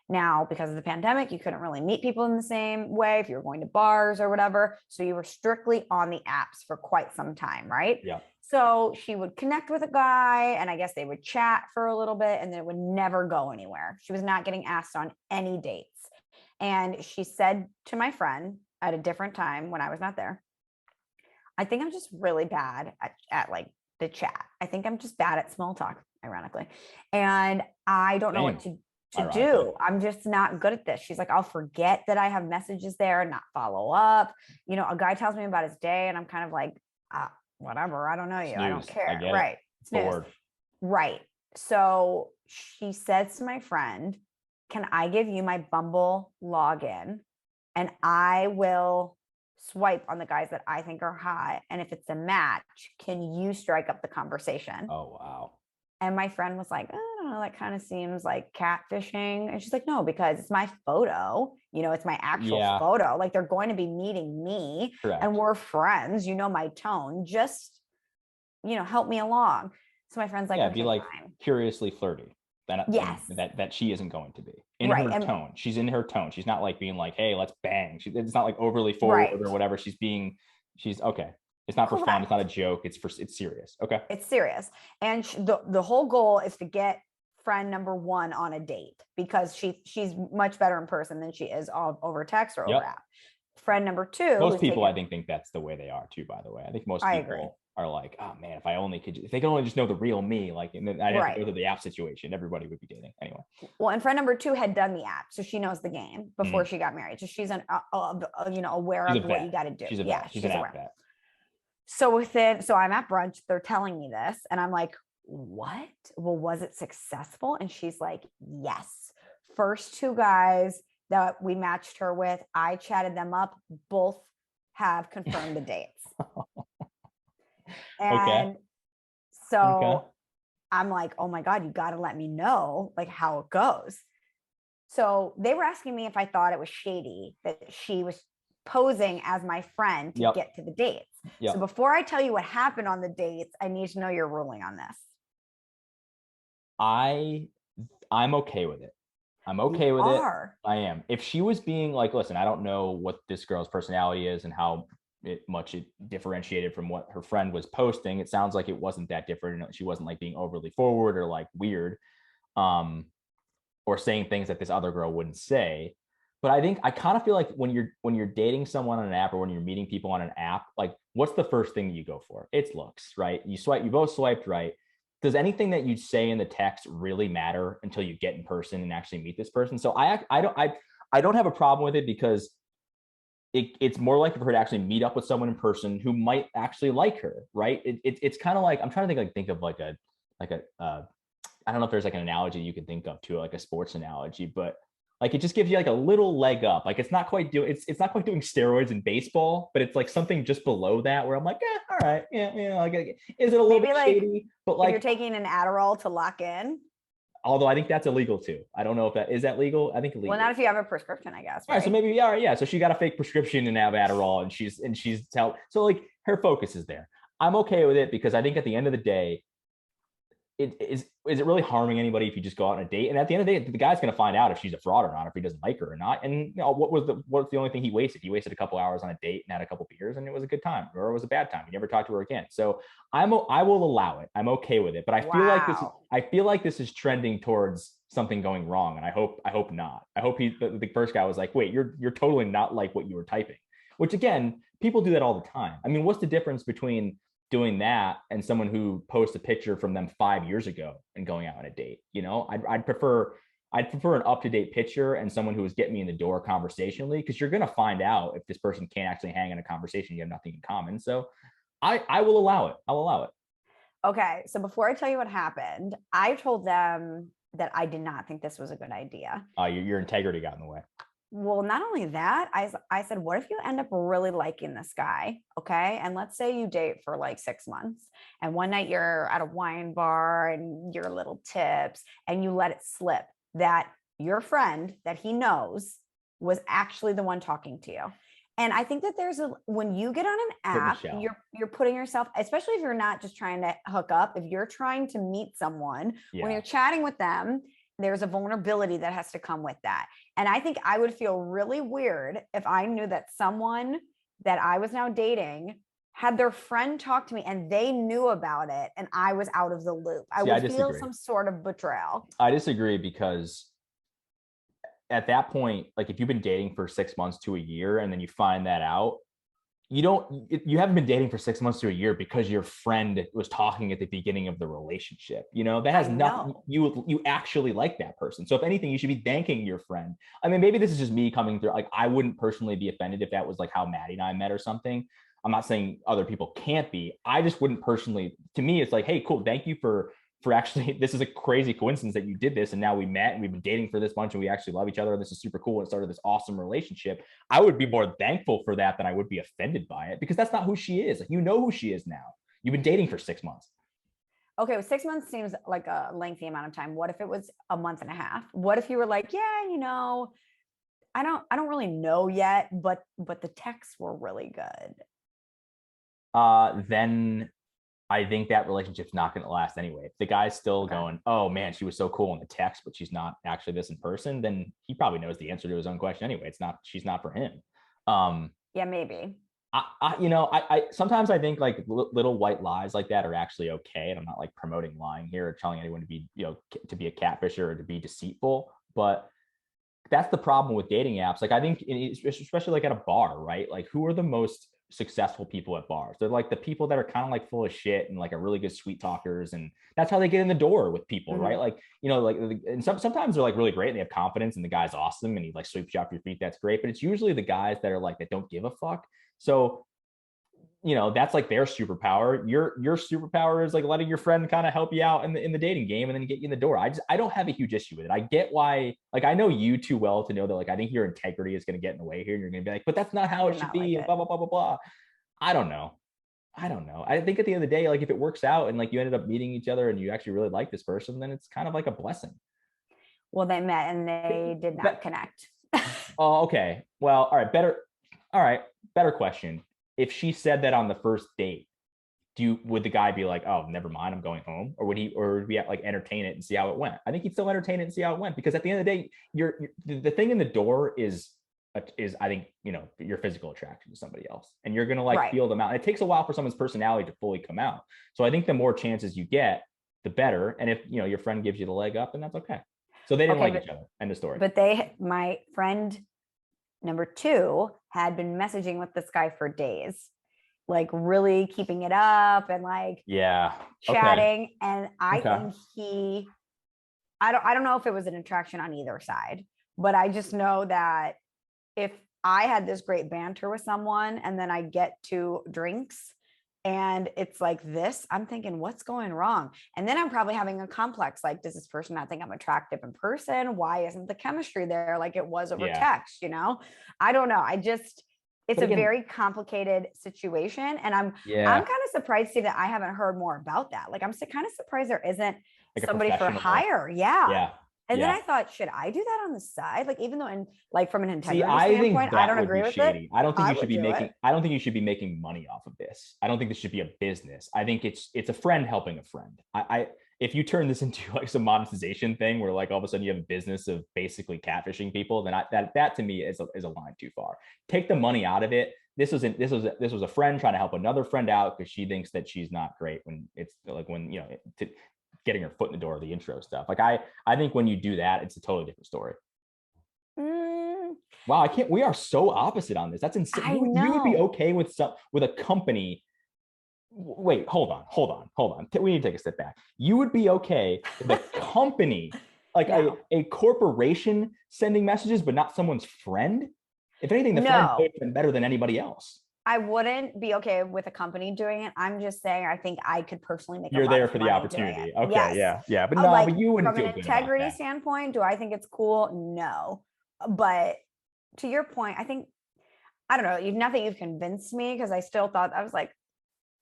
Now, because of the pandemic, you couldn't really meet people in the same way if you were going to bars or whatever. So you were strictly on the apps for quite some time, right? Yeah. So she would connect with a guy, and I guess they would chat for a little bit, and then it would never go anywhere. She was not getting asked on any dates. And she said to my friend at a different time when I was not there, I think I'm just really bad at like the chat. I think I'm just bad at small talk, ironically. And I don't know what to do. I'm just not good at this. She's like, I'll forget that I have messages there and not follow up. You know, a guy tells me about his day and I'm kind of like, whatever. I don't know you. Snooze. I don't care. Right. Bored. Right. So she says to my friend, can I give you my Bumble login and I will swipe on the guys that I think are hot. And if it's a match, can you strike up the conversation? Oh, wow. And my friend was like, I don't know, that kind of seems like catfishing. And she's like, no, because it's my photo, you know, it's my actual photo. Like they're going to be meeting me. Correct. And we're friends, you know, my tone, just, you know, help me along. So my friend's like, be like curiously flirty. That she isn't going to be in her tone. She's in her tone. She's not like being like, hey, let's bang. It's not like overly forward or whatever. She's okay. It's not for fun. It's Correct. not a joke. It's serious. Okay. It's serious. And the whole goal is to get friend number one on a date because she's much better in person than she is over text or over app. Friend number two. Most people, I think that's the way they are too, by the way. I think most people are like, oh man, if they could only just know the real me, like, and then I'd have to go to the app situation. Everybody would be dating anyway. Well, and friend number two had done the app, so she knows the game before she got married. So she's aware of what you got to do. She's an app vet. So I'm at brunch, they're telling me this, and I'm like, what? Well, was it successful? And she's like, yes. First two guys that we matched her with, I chatted them up, both have confirmed the dates. And so I'm like, oh my God, you got to let me know like how it goes. So they were asking me if I thought it was shady that she was posing as my friend to get to the dates. So before I tell you what happened on the dates, I need to know your ruling on this. I'm okay with it. I'm okay with it. I am. If she was being like, listen, I don't know what this girl's personality is and how much it differentiated from what her friend was posting. It sounds like it wasn't that different. She wasn't like being overly forward or like weird, or saying things that this other girl wouldn't say. But I kind of feel like when you're dating someone on an app or when you're meeting people on an app, like what's the first thing you go for? It's looks, right? You both swiped right. Does anything that you say in the text really matter until you get in person and actually meet this person? So I don't have a problem with it because it's more likely for her to actually meet up with someone in person who might actually like her, right? It's kind of like, I'm trying to think of like a I don't know if there's like an analogy you can think of too, like a sports analogy, but like it just gives you like a little leg up. Like it's not quite doing steroids in baseball, but it's like something just below that where I'm like, all right, like, is it a little bit shady? But like, if you're taking an Adderall to lock in. Although I think that's illegal too. I don't know if that is legal. I think illegal. Well, not if you have a prescription, I guess. Right? All right, so maybe So she got a fake prescription and have Adderall, and she's so like her focus is there. I'm okay with it because I think at the end of the day, is it really harming anybody if you just go out on a date? And at the end of the day, the guy's going to find out if she's a fraud or not, if he doesn't like her or not. And what's the only thing he wasted? He wasted a couple hours on a date and had a couple beers, and it was a good time, or it was a bad time. He never talked to her again. So I will allow it. I'm okay with it. But I feel like this is trending towards something going wrong, and I hope not. I hope the first guy was like, wait, you're totally not like what you were typing. Which again, people do that all the time. I mean, what's the difference between doing that and someone who posts a picture from them 5 years ago and going out on a date? I'd prefer an up-to-date picture and someone who is getting me in the door conversationally, because you're going to find out if this person can't actually hang in a conversation. You have nothing in common. So I will allow it. I'll allow it. Okay. So before I tell you what happened, I told them that I did not think this was a good idea. Your integrity got in the way. Well, not only that, I said, what if you end up really liking this guy? Okay. And let's say you date for like 6 months and one night you're at a wine bar and your little tips and you let it slip that your friend that he knows was actually the one talking to you. And I think that when you get on an app, you're putting yourself, especially if you're not just trying to hook up, if you're trying to meet someone, when you're chatting with them, there's a vulnerability that has to come with that. And I think I would feel really weird if I knew that someone that I was now dating had their friend talk to me and they knew about it and I was out of the loop. I would feel some sort of betrayal. I disagree, because at that point, like if you've been dating for 6 months to a year and then you find that out, you haven't been dating for 6 months to a year because your friend was talking at the beginning of the relationship. That has nothing. You actually like that person. So if anything, you should be thanking your friend. I mean, maybe this is just me coming through. Like, I wouldn't personally be offended if that was like how Maddie and I met or something. I'm not saying other people can't be. I just wouldn't personally. To me, it's like, hey, cool. Thank you for actually, this is a crazy coincidence that you did this and now we met and we've been dating for this bunch and we actually love each other and this is super cool and started this awesome relationship. I would be more thankful for that than I would be offended by it, because that's not who she is. Like, who she is now. You've been dating for 6 months. Okay, well, 6 months seems like a lengthy amount of time. What if it was a month and a half? What if you were like, I don't really know yet, but the texts were really good. Then I think that relationship's not going to last anyway. If the guy's still going, oh man, she was so cool in the text, but she's not actually this in person, then he probably knows the answer to his own question anyway. She's not for him. Yeah, maybe. I sometimes I think like little white lies like that are actually okay, and I'm not like promoting lying here or telling anyone to be, to be a catfisher or to be deceitful, but that's the problem with dating apps. Like I think, especially like at a bar, right? Like who are the most successful people at bars? They're like the people that are kind of like full of shit and like are really good sweet talkers, and that's how they get in the door with people, right? Like like, and sometimes they're like really great and they have confidence, and the guy's awesome and he like sweeps you off your feet. That's great, but it's usually the guys that are like that don't give a fuck. So that's like their superpower. Your superpower is like letting your friend kind of help you out in the dating game and then get you in the door. I don't have a huge issue with it. I get why, like I know you too well to know that like I think your integrity is going to get in the way here, and you're going to be like, but that's not how it should be, and blah blah blah blah blah. I don't know. I think at the end of the day, like if it works out and like you ended up meeting each other and you actually really like this person, then it's kind of like a blessing. Well, they met and they did not connect. Oh, okay. Well, all right. Better question. If she said that on the first date, would the guy be like, oh, never mind, I'm going home? Or would we like entertain it and see how it went? I think he'd still entertain it and see how it went, because at the end of the day, the thing in the door is I think, your physical attraction to somebody else, and you're going to like feel them out. And it takes a while for someone's personality to fully come out. So I think the more chances you get, the better. And if, your friend gives you the leg up, then that's okay. So they didn't like each other. End of story. But my friend number 2 had been messaging with this guy for days, like really keeping it up and like chatting. And I think I don't know if it was an attraction on either side, but I just know that if I had this great banter with someone and then I get to drinks and it's like this, I'm thinking, what's going wrong? And then I'm probably having a complex, like, does this person not think I'm attractive in person? Why isn't the chemistry there like it was over text? I don't know. It's a very complicated situation. And I'm kind of surprised to see that I haven't heard more about that. Like, I'm kind of surprised there isn't like somebody for hire. Yeah. And then I thought, should I do that on the side? Like, even though from an integrity standpoint, I don't agree with it. I don't think you should be making money off of this. I don't think this should be a business. I think it's a friend helping a friend. If you turn this into like some monetization thing where like all of a sudden you have a business of basically catfishing people, then that to me is a line too far. Take the money out of it. This was a friend trying to help another friend out because she thinks that she's not great when it's like getting her foot in the door of the intro stuff. Like I think when you do that, it's a totally different story. Wow, we are so opposite on this. That's insane. You would be okay with a company. Wait, hold on. We need to take a step back. You would be okay with a company, like a corporation sending messages, but not someone's friend? If anything, the friend would have been better than anybody else. I wouldn't be okay with a company doing it. I'm just saying, I think I could personally make. You're there for the opportunity. Okay, yeah, but no, but you wouldn't feel good about that. From an integrity standpoint, do I think it's cool? No, but to your point, I think, I don't know. Nothing you've convinced me, because I still thought, I was like,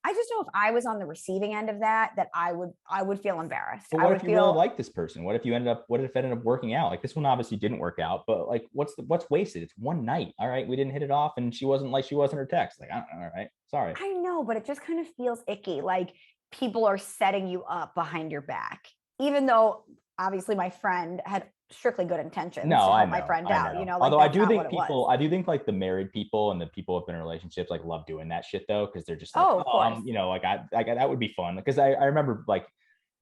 I just know if I was on the receiving end of that I would feel embarrassed. But what if you really like this person? What if it ended up working out? Like this one obviously didn't work out, but like what's wasted? It's one night. All right. We didn't hit it off and she wasn't her text. Like, I don't know. All right. Sorry. I know, but it just kind of feels icky. Like people are setting you up behind your back, even though obviously my friend had strictly good intentions to help my friend out. Although I do think like the married people and the people who've been in relationships like love doing that shit though, because they're just like, like that would be fun. Because I remember like,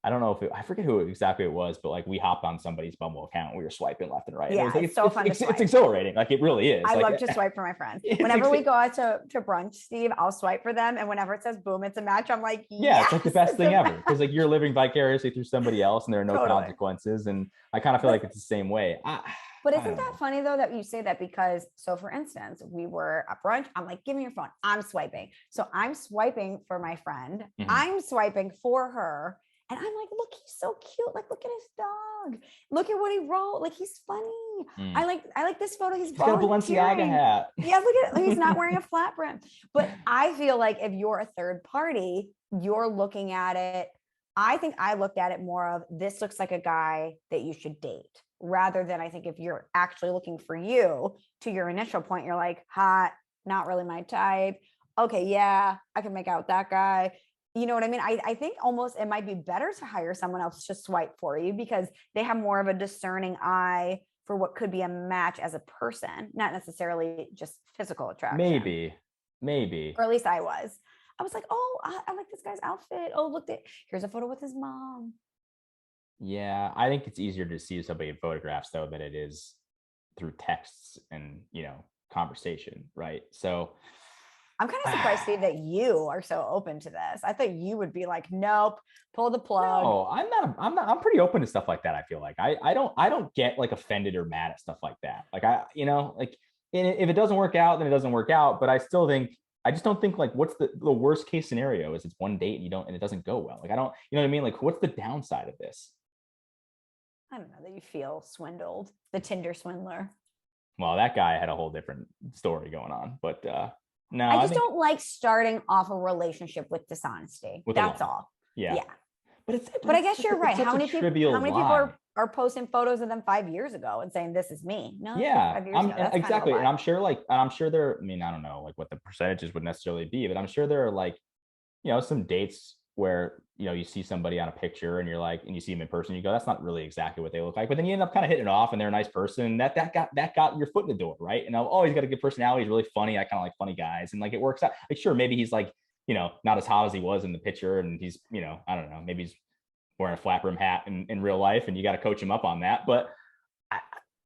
I don't know if I forget who exactly it was, but like we hopped on somebody's Bumble account and we were swiping left and right. Yeah, it's so fun. It's exhilarating. Like it really is. I love to swipe for my friends. Whenever we go out to brunch, Steve, I'll swipe for them. And whenever it says boom, it's a match, I'm like, yeah, it's like the best thing ever. Because like you're living vicariously through somebody else and there are no consequences. And I kind of feel like it's the same way. But isn't that funny though that you say that? Because so for instance, we were at brunch. I'm like, give me your phone. I'm swiping. So I'm swiping for my friend. Mm-hmm. I'm swiping for her. And I'm like, look, he's so cute. Like, look at his dog. Look at what he wrote. Like, he's funny. I like this photo. He's got a Balenciaga hat. Yeah, look at it. He's not wearing a flat brim. But I feel like if you're a third party, you're looking at it. I think I looked at it more of this looks like a guy that you should date, rather than I think if you're actually looking for you, to your initial point, you're like, hot, not really my type. Okay, yeah, I can make out with that guy. You know what I mean? I think almost it might be better to hire someone else to swipe for you, because they have more of a discerning eye for what could be a match as a person, not necessarily just physical attraction. Maybe. Maybe. Or at least I was. I was like, oh, I like this guy's outfit. Oh, look, here's a photo with his mom. Yeah, I think it's easier to see somebody in photographs though than it is through texts and conversation, right? So I'm kind of surprised, Steve, that you are so open to this. I thought you would be like, nope, pull the plug. no, I'm pretty open to stuff like that. I feel like I don't get like offended or mad at stuff like that. Like like if it doesn't work out, then it doesn't work out. But I just don't think like what's the worst case scenario is it's one date and it doesn't go well. Like I don't, you know what I mean? Like what's the downside of this? I don't know that you feel swindled, the Tinder swindler. Well, that guy had a whole different story going on, but no, I just don't like starting off a relationship with dishonesty. That's all. Yeah. But I guess you're right. How many people are posting photos of them 5 years ago and saying this is me? No, yeah, 5 years ago. That's exactly. And I'm sure there. I mean, I don't know like what the percentages would necessarily be, but I'm sure there are like, some dates where you see somebody on a picture and you're like, and you see them in person, you go, that's not really exactly what they look like. But then you end up kind of hitting it off, and they're a nice person. That got your foot in the door, right? And he's got a good personality. He's really funny. I kind of like funny guys, and like it works out. Like sure, maybe he's like not as hot as he was in the picture, and he's I don't know, maybe he's wearing a flat brim hat in real life, and you got to coach him up on that. But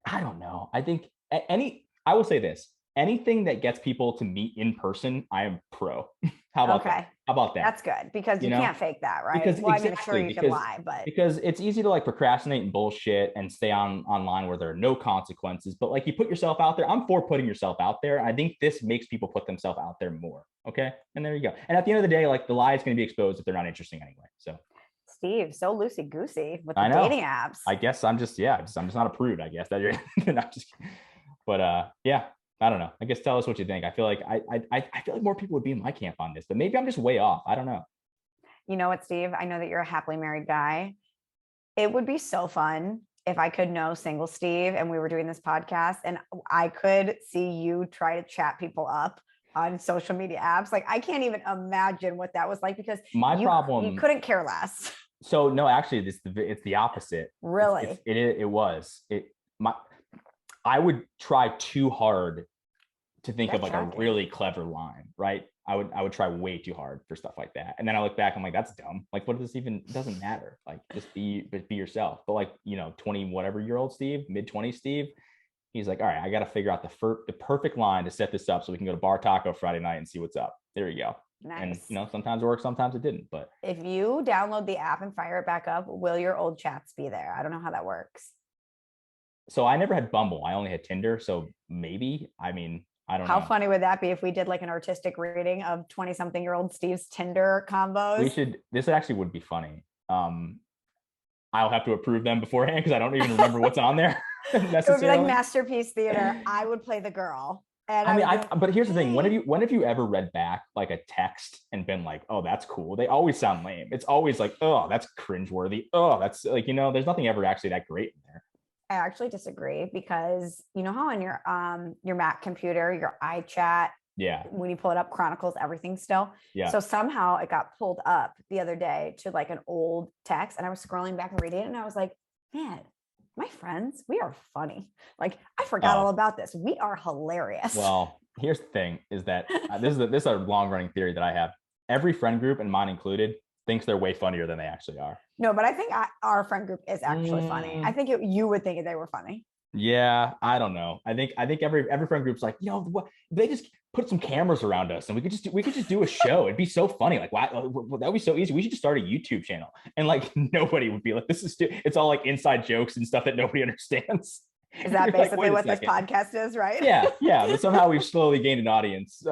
I don't know. I think I will say this. Anything that gets people to meet in person, I am pro. How about that? How about that? That's good because you can't fake that, right? Because well, exactly, I'm sure you can lie, but because it's easy to like procrastinate and bullshit and stay online where there are no consequences. But like you put yourself out there. I'm for putting yourself out there. I think this makes people put themselves out there more. Okay, and there you go. And at the end of the day, like the lie is going to be exposed if they're not interesting anyway. So. Steve, so loosey goosey with the dating apps. I guess I'm just not a prude. I guess that you're not just. But yeah. I don't know. I guess tell us what you think. I feel like I feel like more people would be in my camp on this, but maybe I'm just way off. I don't know. You know what, Steve? I know that you're a happily married guy. It would be so fun if I could know single Steve and we were doing this podcast and I could see you try to chat people up on social media apps. Like I can't even imagine what that was like because you couldn't care less. So no, actually it's the opposite. Really? I would try too hard to think of like a really clever line, right? I would try way too hard for stuff like that. And then I look back, I'm like, that's dumb. Like, what does this even, it doesn't matter. Like just be yourself. But like, 20 whatever year old Steve, mid-20s Steve, he's like, all right, I got to figure out the perfect line to set this up so we can go to Bar Taco Friday night and see what's up. There you go. Nice. And sometimes it works, sometimes it didn't. But if you download the app and fire it back up, will your old chats be there? I don't know how that works. So I never had Bumble. I only had Tinder. So maybe, I don't know. How funny would that be if we did like an artistic reading of 20-something-year-old Steve's Tinder combos? This actually would be funny. I'll have to approve them beforehand because I don't even remember what's on there. It would be like Masterpiece Theater. I would play the girl. And but here's the thing. When have you ever read back like a text and been like, oh, that's cool? They always sound lame. It's always like, oh, that's cringeworthy. Oh, that's like, there's nothing ever actually that great in there. I actually disagree because you know how on your Mac computer, your iChat, when you pull it up, chronicles everything still. Yeah. So somehow it got pulled up the other day to like an old text, and I was scrolling back and reading it, and I was like, man, my friends, we are funny. Like I forgot all about this. We are hilarious. Well, here's the thing: is that this is a long running theory that I have. Every friend group, and mine included, thinks they're way funnier than they actually are. No, but I think our friend group is actually funny. I think you would think they were funny. Yeah, I don't know. I think every friend group's like, what? They just put some cameras around us and we could just do a show. It'd be so funny. Like, wow, that would be so easy. We should just start a YouTube channel. And like nobody would be like, this is it's all like inside jokes and stuff that nobody understands. Is that basically what this podcast is, right? Yeah. But somehow we've slowly gained an audience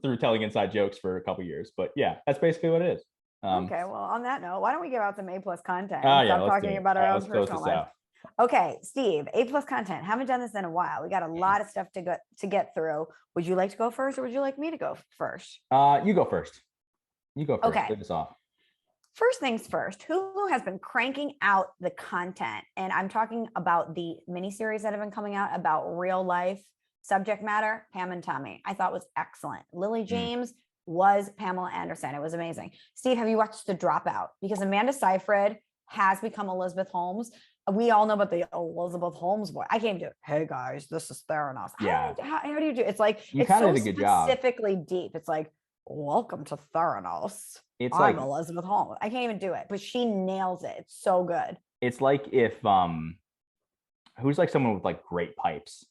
through telling inside jokes for a couple years. But yeah, that's basically what it is. Okay, well, on that note, why don't we give out some A+ content and stop talking about our own personal life? Okay, Steve, A+ content. Haven't done this in a while. We got a lot of stuff to get through. Would you like to go first, or would you like me to go first? You go first. Okay. Get this off. First things first, Hulu has been cranking out the content, and I'm talking about the miniseries that have been coming out about real life subject matter. Pam and Tommy, I thought was excellent. Lily James was Pamela Anderson. It was amazing. Steve, have you watched The Dropout? Because Amanda Seyfried has become Elizabeth Holmes. we all know about the Elizabeth Holmes voice. I can't even do it. Hey guys, this is Theranos. Yeah. How do you do it? It's like, You it's kind of so did a good job. specifically deep. It's like, welcome to Theranos. It's I'm like Elizabeth Holmes. I can't even do it, but she nails it. It's so good. it's like if who's like someone with like great pipes,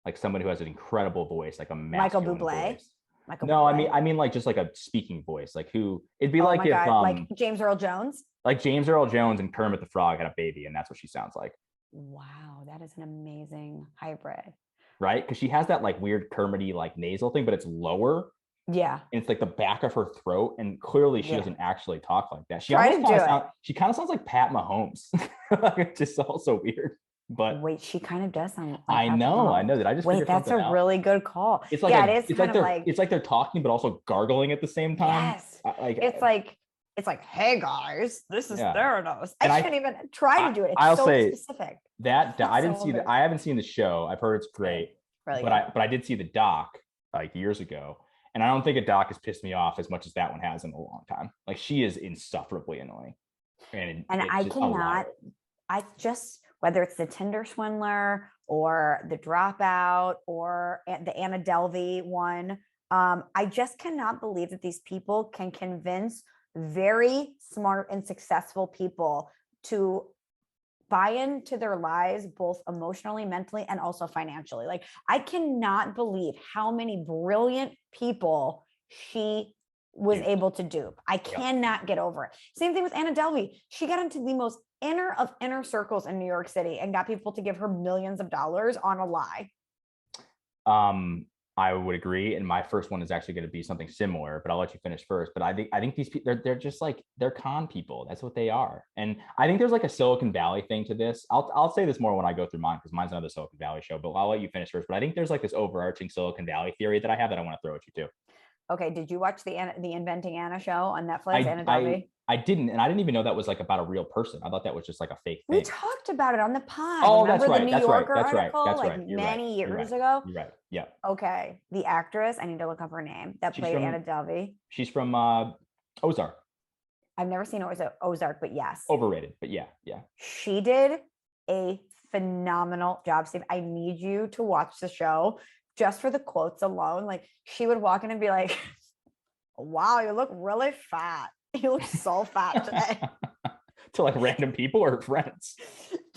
like somebody who has an incredible voice, like a Michael masculine Bublé. voice. Michael No, Bublé. I mean like just like a speaking voice, like who it'd be Oh like my if God, like James Earl Jones. like James Earl Jones and Kermit the Frog had a baby, and that's what she sounds like. Wow, that is an amazing hybrid. Right? Because she has that like weird Kermity like nasal thing, but it's lower. Yeah. And it's like the back of her throat, and clearly she Yeah. doesn't actually talk like that. She Try almost to kind do of she kind of sounds like Pat Mahomes. It's just also weird. But Wait, she kind of does sound like I Patrick know Mahomes. that. I just Wait, figured that's a something out. really good call. It's like yeah, a, it is it's kind like of they're like, it's like they're talking but also gargling at the same time. yes. It's like, hey guys, this is Yeah. Theranos. And I can't even try to do it. It's I'll so say specific. that That's I didn't so see amazing. I haven't seen the show. I've heard it's great, Really but good. I did see the doc like years ago, and I don't think a doc has pissed me off as much as that one has in a long time. Like she is insufferably annoying, and I just cannot, whether it's the Tinder swindler or the dropout or the Anna Delvey one, I just cannot believe that these people can convince very smart and successful people to buy into their lives, both emotionally, mentally, and also financially. Like, I cannot believe how many brilliant people she was able to dupe. I cannot get over it. Same thing with Anna Delvey. She got into the most inner of inner circles in New York City and got people to give her millions of dollars on a lie. I would agree, and my first one is actually going to be something similar, but I'll let you finish first. But I think these people they're just like they're con people. That's what they are, and I think there's like a Silicon Valley thing to this. I'll say this more when I go through mine because mine's another Silicon Valley show. But I'll let you finish first. But I think there's like this overarching Silicon Valley theory that I have that I want to throw at you too. Okay, did you watch the Inventing Anna show on Netflix? Anna Delvey? I didn't, and I didn't even know that was like about a real person. I thought that was just like a fake thing. We talked about it on the pod. Oh, remember that's right. The New That's Yorker right. That's article, right. That's like right. You're many right. years You're ago. You're right. Yeah. Okay, the actress. I need to look up her name. That played Anna Delvey. She's from Ozark. I've never seen Ozark, but yes, Overrated. But yeah. she did a phenomenal job, Steve. I need you to watch the show just for the quotes alone. Like, she would walk in and be like, wow, you look really fat. You look so fat today. To like random people or friends?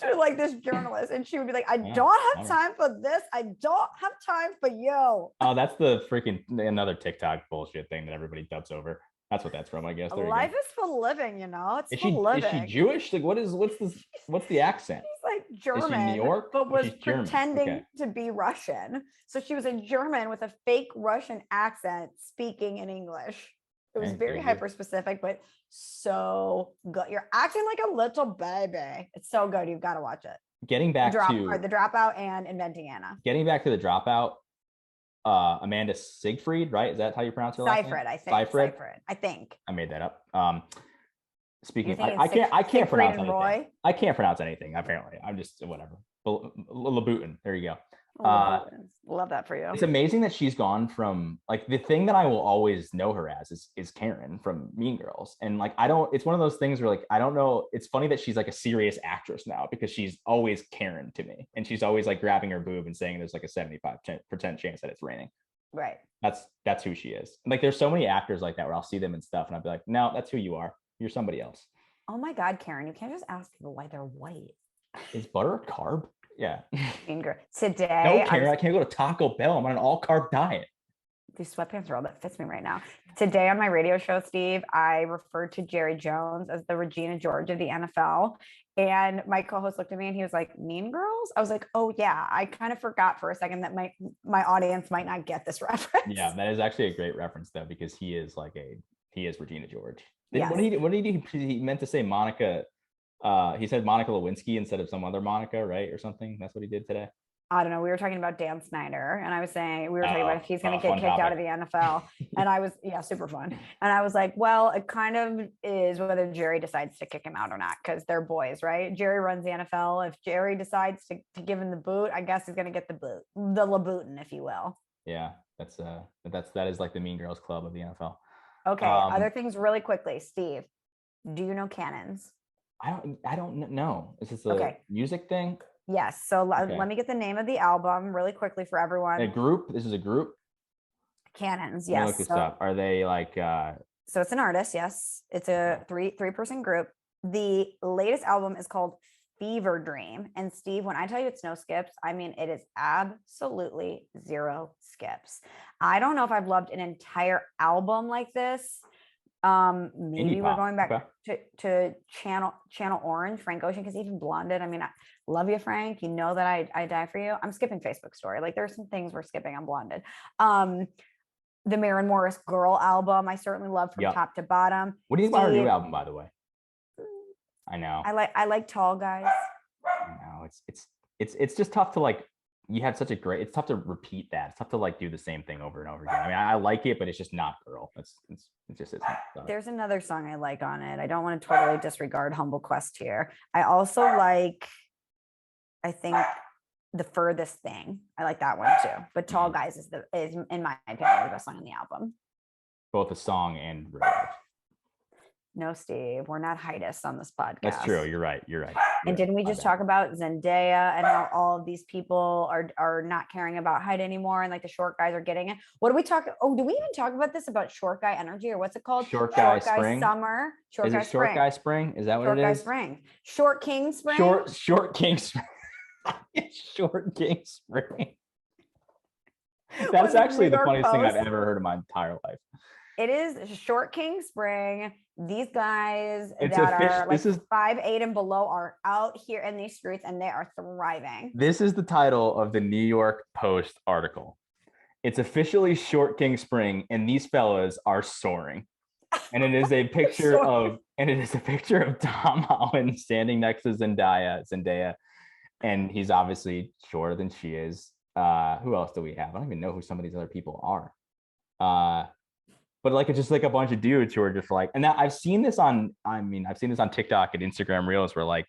To like this journalist. And she would be like, I don't have time for this. I don't have time for you. Oh, that's the freaking another TikTok bullshit thing that everybody dubs over. That's what that's from, I guess. Life is for living, you know. It's for living. Is she Jewish? Like, what's the accent? She's like German, is she New York, but was pretending okay. to be Russian. So she was a German with a fake Russian accent, speaking in English. It was very hyper specific, but so good. You're acting like a little baby. It's so good. You've got to watch it. Getting back to the Dropout and Inventing Anna. Getting back to the Dropout. Amanda Siegfried, right? Is that how you pronounce her last name? I think. Seyfried. I think. I made that up. Speaking, I can't pronounce anything. Roy? I can't pronounce anything. Apparently, I'm just whatever. Labutin. There you go. Love that for you. It's amazing that she's gone from like the thing that I will always know her as is Karen from Mean Girls, and like it's one of those things where like I don't know. It's funny that she's like a serious actress now because she's always Karen to me, and she's always like grabbing her boob and saying there's like a 75% chance that it's raining. Right. That's who she is. And like there's so many actors like that where I'll see them and stuff, and I'll be like, no, that's who you are. You're somebody else. Oh my God, Karen, you can't just ask people why they're white. Is butter a carb? Yeah. Today. No, Karen, I can't go to Taco Bell. I'm on an all carb diet. These sweatpants are all that fits me right now. Today on my radio show, Steve, I referred to Jerry Jones as the Regina George of the NFL. And my co-host looked at me and he was like, Mean Girls? I was like, oh yeah, I kind of forgot for a second that my audience might not get this reference. Yeah, that is actually a great reference though, because he is Regina George. Yes. What did he do? He meant to say Monica. He said Monica Lewinsky instead of some other Monica, right? Or something. That's what he did today. I don't know. We were talking about Dan Snyder, and I was saying we were talking about if he's going to get kicked topic. out of the NFL. And I was, super fun. And I was like, well, it kind of is whether Jerry decides to kick him out or not, because they're boys, right? Jerry runs the NFL. If Jerry decides to give him the boot, I guess he's going to get the boot, the Labutin, if you will. Yeah, that is like the Mean Girls Club of the NFL. Okay. Other things really quickly, Steve. Do you know cannons? I don't know. Is this a Okay. music thing? Yes. So Okay. let me get the name of the album really quickly for everyone. A group? This is a group? Cannons. Let me look Yes. this up. Are they like So it's an artist. Yes. It's a three-person group. The latest album is called Fever Dream. And Steve, when I tell you it's no skips, I mean, it is absolutely zero skips. I don't know if I've loved an entire album like this. Maybe indie we're pop? going back Okay. to Channel Orange, Frank Ocean, because even Blonded, I mean, I love you, Frank. You know that I die for you. I'm skipping Facebook story. Like there's some things we're skipping on Blonded. The Maren Morris Girl album, I certainly love from Yep. top to bottom. What do you think about her new album, by the way? I know. I like Tall Guys. I know. It's just tough to like. You had such a great. It's tough to repeat that. It's tough to like do the same thing over and over again. I mean, I like it, but it's just not girl. It just isn't. So. There's another song I like on it. I don't want to totally disregard Humble Quest here. I also like, I think, The Furthest Thing. I like that one too. But Tall Guys is in my opinion the best song on the album. Both a song and real life. No, Steve, we're not heightists on this podcast. That's true. You're right. And didn't we just talk about Zendaya and how all of these people are not caring about height anymore, and like the short guys are getting it? What do we talk? Oh, do we even talk about this about short guy energy, or what's it called? Short guy spring. Summer. Is it short guy spring? Is that what short it guy is? Spring. Short king spring. Short king spring. Short king spring. That's actually the funniest thing I've ever heard in my entire life. It is Short King Spring. These guys that are like 5'8" and below are out here in these streets and they are thriving. This is the title of the New York Post article. It's officially Short King Spring and these fellas are soaring. And it is a picture of Tom Holland standing next to Zendaya, and he's obviously shorter than she is. Who else do we have? I don't even know who some of these other people are. But like it's just like a bunch of dudes who are just like, and I've seen this on TikTok and Instagram Reels where like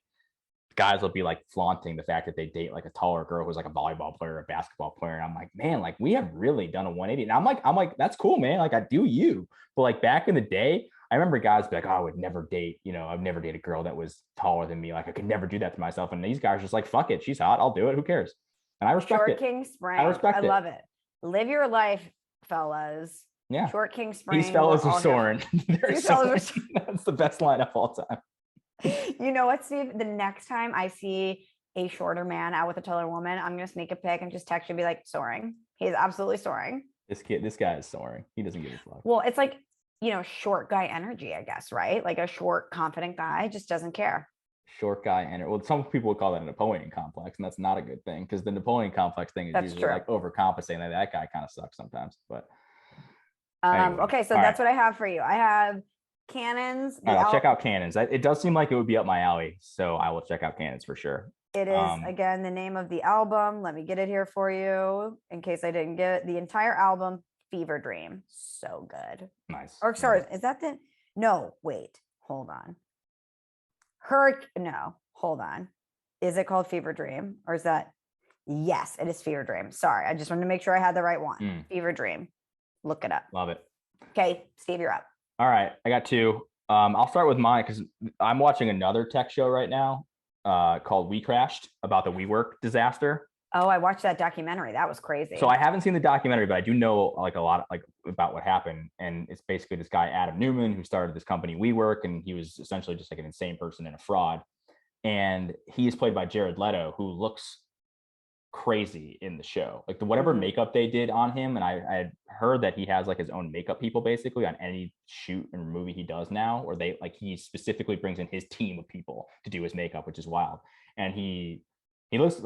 guys will be like flaunting the fact that they date like a taller girl who's like a volleyball player or a basketball player. And I'm like, man, like we have really done a 180. And I'm like, that's cool, man. Like I do you. But like back in the day, I remember guys be like, oh, I would never date, I've never dated a girl that was taller than me. Like I could never do that to myself. And these guys are just like, fuck it. She's hot. I'll do it. Who cares? And I respect it. Short King Spring. I respect it. I love it. Live your life, fellas. Yeah. Short King Spring. These fellas are soaring. That's the best line of all time. You know what, Steve? The next time I see a shorter man out with a taller woman, I'm going to sneak a pic and just text you and be like, soaring. He's absolutely soaring. This guy is soaring. He doesn't give a fuck. Well, it's like, short guy energy, I guess, right? Like a short, confident guy just doesn't care. Short guy energy. Well, some people would call that a Napoleon complex, and that's not a good thing because the Napoleon complex thing is usually like overcompensating. Like that guy kind of sucks sometimes, but. Anyway, okay, so that's what I have for you. I have Cannons. I'll check out Cannons. It does seem like it would be up my alley, so I will check out Cannons for sure. It is again the name of the album. Let me get it here for you in case I didn't get it. The entire album, Fever Dream, so good. Nice. Or sorry, is that the? No, wait, hold on. Hold on. Is it called Fever Dream or is that? Yes, it is Fever Dream. Sorry, I just wanted to make sure I had the right one. Fever Dream. Look it up. Love it. Okay, Steve, you're up. All right, I got two. I'll start with mine because I'm watching another tech show right now called We Crashed about the WeWork disaster. Oh, I watched that documentary. That was crazy. So I haven't seen the documentary, but I do know like a lot like about what happened. And it's basically this guy, Adam Newman, who started this company WeWork, and he was essentially just like an insane person and a fraud. And he is played by Jared Leto, who looks crazy in the show, like whatever makeup they did on him. And I had heard that he has like his own makeup people basically on any shoot and movie he does now, or he specifically brings in his team of people to do his makeup, which is wild. And he looks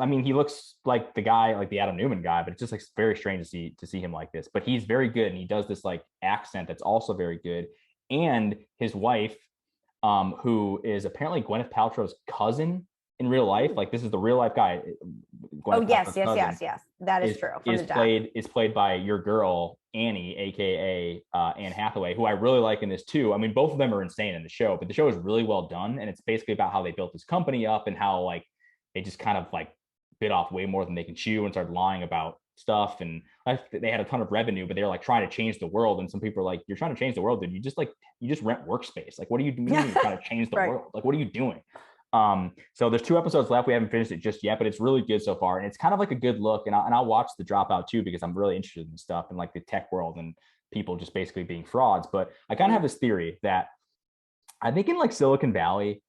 like the guy, like the Adam Newman guy, but it's just like very strange to see him like this. But he's very good, and he does this like accent that's also very good. And his wife, who is apparently Gwyneth Paltrow's cousin in real life, like this is the real life guy. Yes. That is true. Is played by your girl Annie, aka Anne Hathaway, who I really like in this too. I mean, both of them are insane in the show, but the show is really well done, and it's basically about how they built this company up and how like they just kind of like bit off way more than they can chew and started lying about stuff, and they had a ton of revenue, but they're like trying to change the world. And some people are like, you're trying to change the world, dude. You just rent workspace. Like, what are you doing? You're trying to change the Right. world. Like, what are you doing? So there's 2 episodes left. We haven't finished it just yet, but it's really good so far. And it's kind of like a good look. And I'll watch The Dropout too, because I'm really interested in stuff and like the tech world and people just basically being frauds. But I kind of have this theory that I think in like Silicon Valley,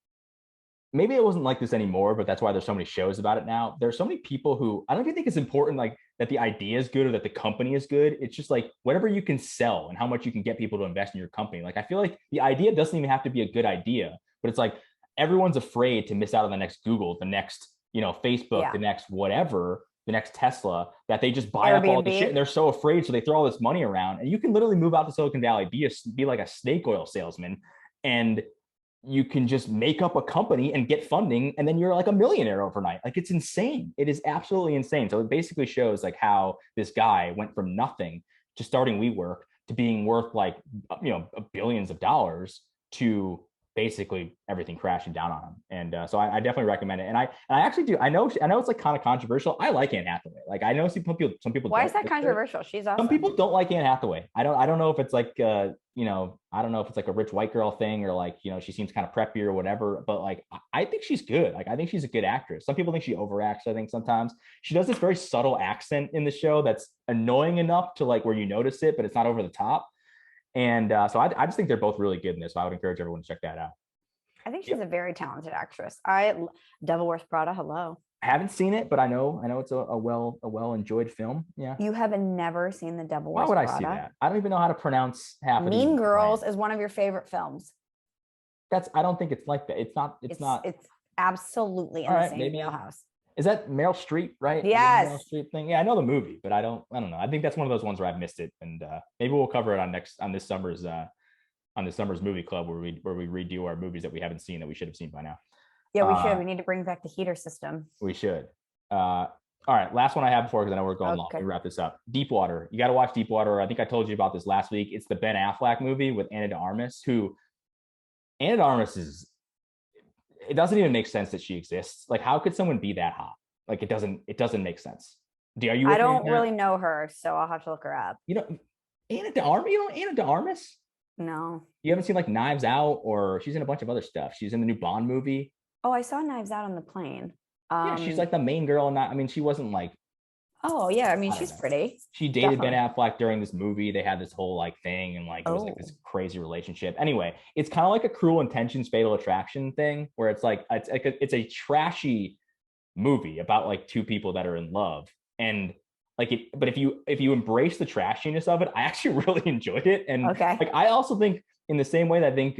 maybe it wasn't like this anymore, but that's why there's so many shows about it now. There's so many people who I don't even think it's important, like that the idea is good or that the company is good. It's just like whatever you can sell and how much you can get people to invest in your company. Like, I feel like the idea doesn't even have to be a good idea, but it's like everyone's afraid to miss out on the next Google, the next, Facebook, the next whatever, the next Tesla, that they just buy up all the shit and they're so afraid. So they throw all this money around, and you can literally move out to Silicon Valley, be like a snake oil salesman, and you can just make up a company and get funding, and then you're like a millionaire overnight. Like, it's insane. It is absolutely insane. So it basically shows like how this guy went from nothing to starting WeWork to being worth like, billions of dollars to basically everything crashing down on him. And so I definitely recommend it. And I actually do. I know it's like kind of controversial. I like Anne Hathaway. Like, I know some people. Why is that controversial? She's awesome. Some people don't like Anne Hathaway. I don't know if it's like I don't know if it's like a rich white girl thing, or like, she seems kind of preppy or whatever, but like, I think she's good. Like, I think she's a good actress. Some people think she overacts. I think sometimes she does this very subtle accent in the show that's annoying enough to like where you notice it, but it's not over the top. And so I just think they're both really good in this. So I would encourage everyone to check that out. I think she's a very talented actress. Devil Wears Prada. Hello. I haven't seen it, but I know it's a well enjoyed film. Yeah. You have never seen The Devil Wears Prada? Why would Prada? I see that? I don't even know how to pronounce half of Mean Girls is one of your favorite films. I don't think it's like that. It's not. It's absolutely in the same wheelhouse. Is that Meryl Streep, right? Yes. Meryl Streep thing. Yeah, I know the movie, but I don't know. I think that's one of those ones where I've missed it, and maybe we'll cover it on this summer's movie club, where we redo our movies that we haven't seen that we should have seen by now. Yeah, we should. We need to bring back the heater system. We should. All right, last one I have before, because I know we're going long. Let me wrap this up. Deepwater. You got to watch Deepwater. I think I told you about this last week. It's the Ben Affleck movie with Ana de Armas. Ana de Armas is. It doesn't even make sense that she exists. Like, how could someone be that hot? Like, it doesn't make sense. I don't really know her, so I'll have to look her up. Ana de Armas. You know Ana de Armas? No. You haven't seen like Knives Out, or she's in a bunch of other stuff. She's in the new Bond movie. Oh, I saw Knives Out on the plane. Yeah, she's like the main girl in that. I mean, she wasn't like. Oh yeah, I mean, she's pretty. She dated Ben Affleck during this movie. They had this whole like thing, and like it was like this crazy relationship. Anyway, it's kind of like a Cruel Intentions, Fatal Attraction thing, where it's like it's a trashy movie about like two people that are in love, and like it. But if you embrace the trashiness of it, I actually really enjoyed it. And like, I also think, in the same way that I think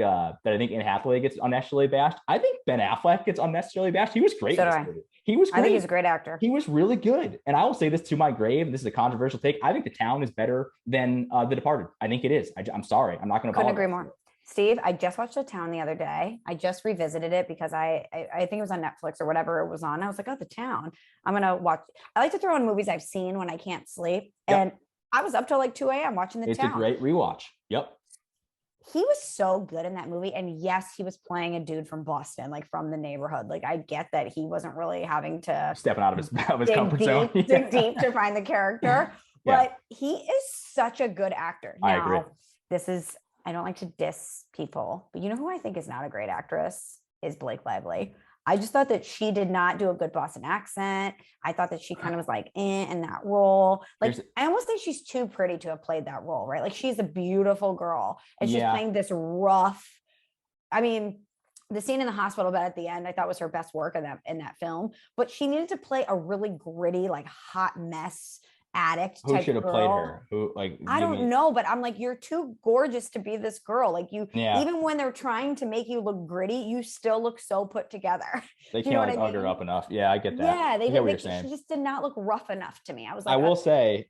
Anne Hathaway gets unnecessarily bashed, I think Ben Affleck gets unnecessarily bashed. He was great in this movie. He was great. I think he's a great actor. He was really good. And I will say this to my grave, and this is a controversial take. I think The Town is better than The Departed. I think it is. I'm sorry. I'm not going to couldn't agree more. Steve, I just watched The Town the other day. I just revisited it because I think it was on Netflix or whatever it was on. I was like, oh, The Town. I'm going to watch. I like to throw on movies I've seen when I can't sleep. Yep. And I was up till like 2 a.m. watching The Town. It's a great rewatch. Yep. He was so good in that movie. And yes, he was playing a dude from Boston, like from the neighborhood. Like, I get that he wasn't really having to stepping out of his comfort zone. Dig deep to find the character. But he is such a good actor. Now, I agree. I don't like to diss people, but you know who I think is not a great actress is Blake Lively. I just thought that she did not do a good Boston accent. I thought that she kind of was like in that role. Like, I almost think she's too pretty to have played that role, right? Like, she's a beautiful girl and she's playing this rough. I mean, the scene in the hospital bed at the end, I thought was her best work in that film, but she needed to play a really gritty, like hot mess addict type. Who should have played her? I don't know, but I'm like, you're too gorgeous to be this girl. Like, even when they're trying to make you look gritty, you still look so put together. They can't like hug her up enough. Yeah, I get that. Yeah, they did. She just did not look rough enough to me. I was like, I will say,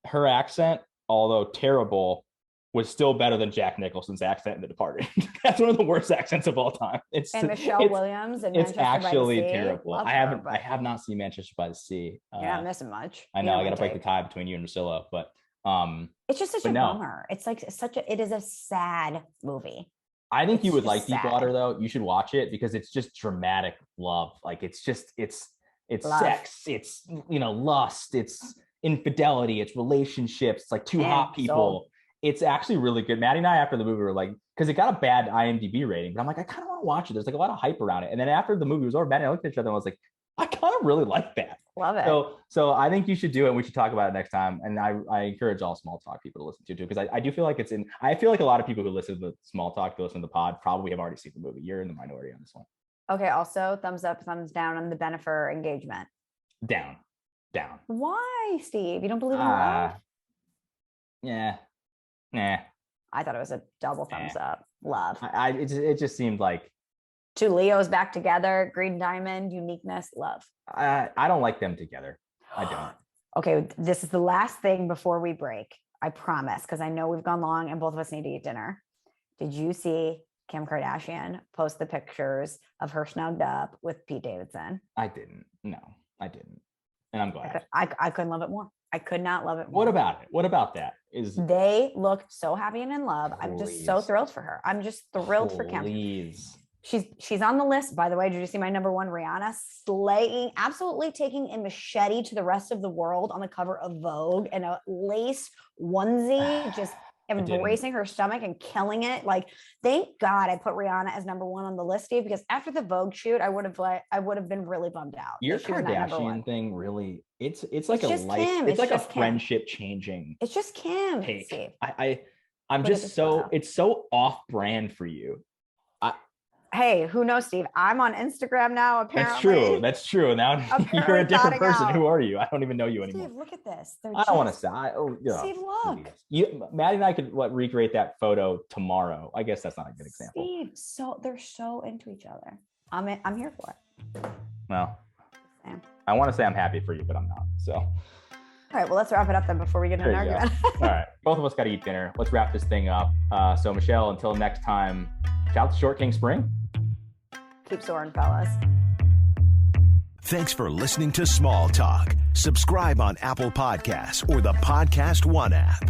her accent, although terrible, was still better than Jack Nicholson's accent in The Departed. That's one of the worst accents of all time. Michelle Williams and it's actually terrible. I have not seen Manchester by the Sea. You're not missing much. I know. I got to break the tie between you and Priscilla, but it's just such a bummer. It's like it is a sad movie. I think you would like Deepwater though. You should watch it because it's just dramatic love. Like, it's love. sex. It's lust. infidelity, it's relationships, it's like two Man, hot people. It's actually really good. Maddie and I, after the movie, were like, because it got a bad IMDb rating, but I'm like, I kind of want to watch it. There's like a lot of hype around it. And then after the movie was over, Maddie and I looked at each other and I was like, I kind of really like that. Love it. So I think you should do it. And we should talk about it next time. And I encourage all Small Talk people to listen to it too, because I do feel like I feel like a lot of people who listen to the Small Talk, who listen to the pod, probably have already seen the movie. You're in the minority on this one. Okay. Also, thumbs up, thumbs down on the Bennifer engagement. Down. Why, Steve? You don't believe in love? Yeah. Nah. I thought it was a double thumbs up. Love. It just seemed like Two Leos back together, Green Diamond, uniqueness, love. I don't like them together. I don't. Okay, this is the last thing before we break. I promise, because I know we've gone long and both of us need to eat dinner. Did you see Kim Kardashian post the pictures of her snugged up with Pete Davidson? I didn't. No, I didn't. And I'm glad. I couldn't love it more. I could not love it more. What about it? What about that? They look so happy and in love. I'm just so thrilled for her. I'm just thrilled for Kim. Please. She's on the list, by the way. Did you see my number one? Rihanna slaying, absolutely taking a machete to the rest of the world on the cover of Vogue and a lace onesie, just embracing her stomach and killing it. Like, thank God I put Rihanna as number one on the list, Steve, because after the Vogue shoot, I would have been really bummed out. Your Kardashian thing really, it's like it's a life, Kim. it's like a Kim. friendship changing. It's just Kim. Take. Steve. I'm just so, it's so off brand for you. Hey, who knows, Steve? I'm on Instagram now, apparently. That's true. Now you're a different person. Who are you? I don't even know you anymore. Steve, look at this. I don't want to say. Steve, look. Maddie and I could recreate that photo tomorrow. I guess that's not a good example. Steve, they're so into each other. I'm here for it. Well, I want to say I'm happy for you, but I'm not. So. All right, well, let's wrap it up then before we get in an argument. All right, both of us got to eat dinner. Let's wrap this thing up. So, Michelle, until next time, shout out to Short King Spring. Keep soaring, fellas. Thanks for listening to Small Talk. Subscribe on Apple Podcasts or the Podcast One app.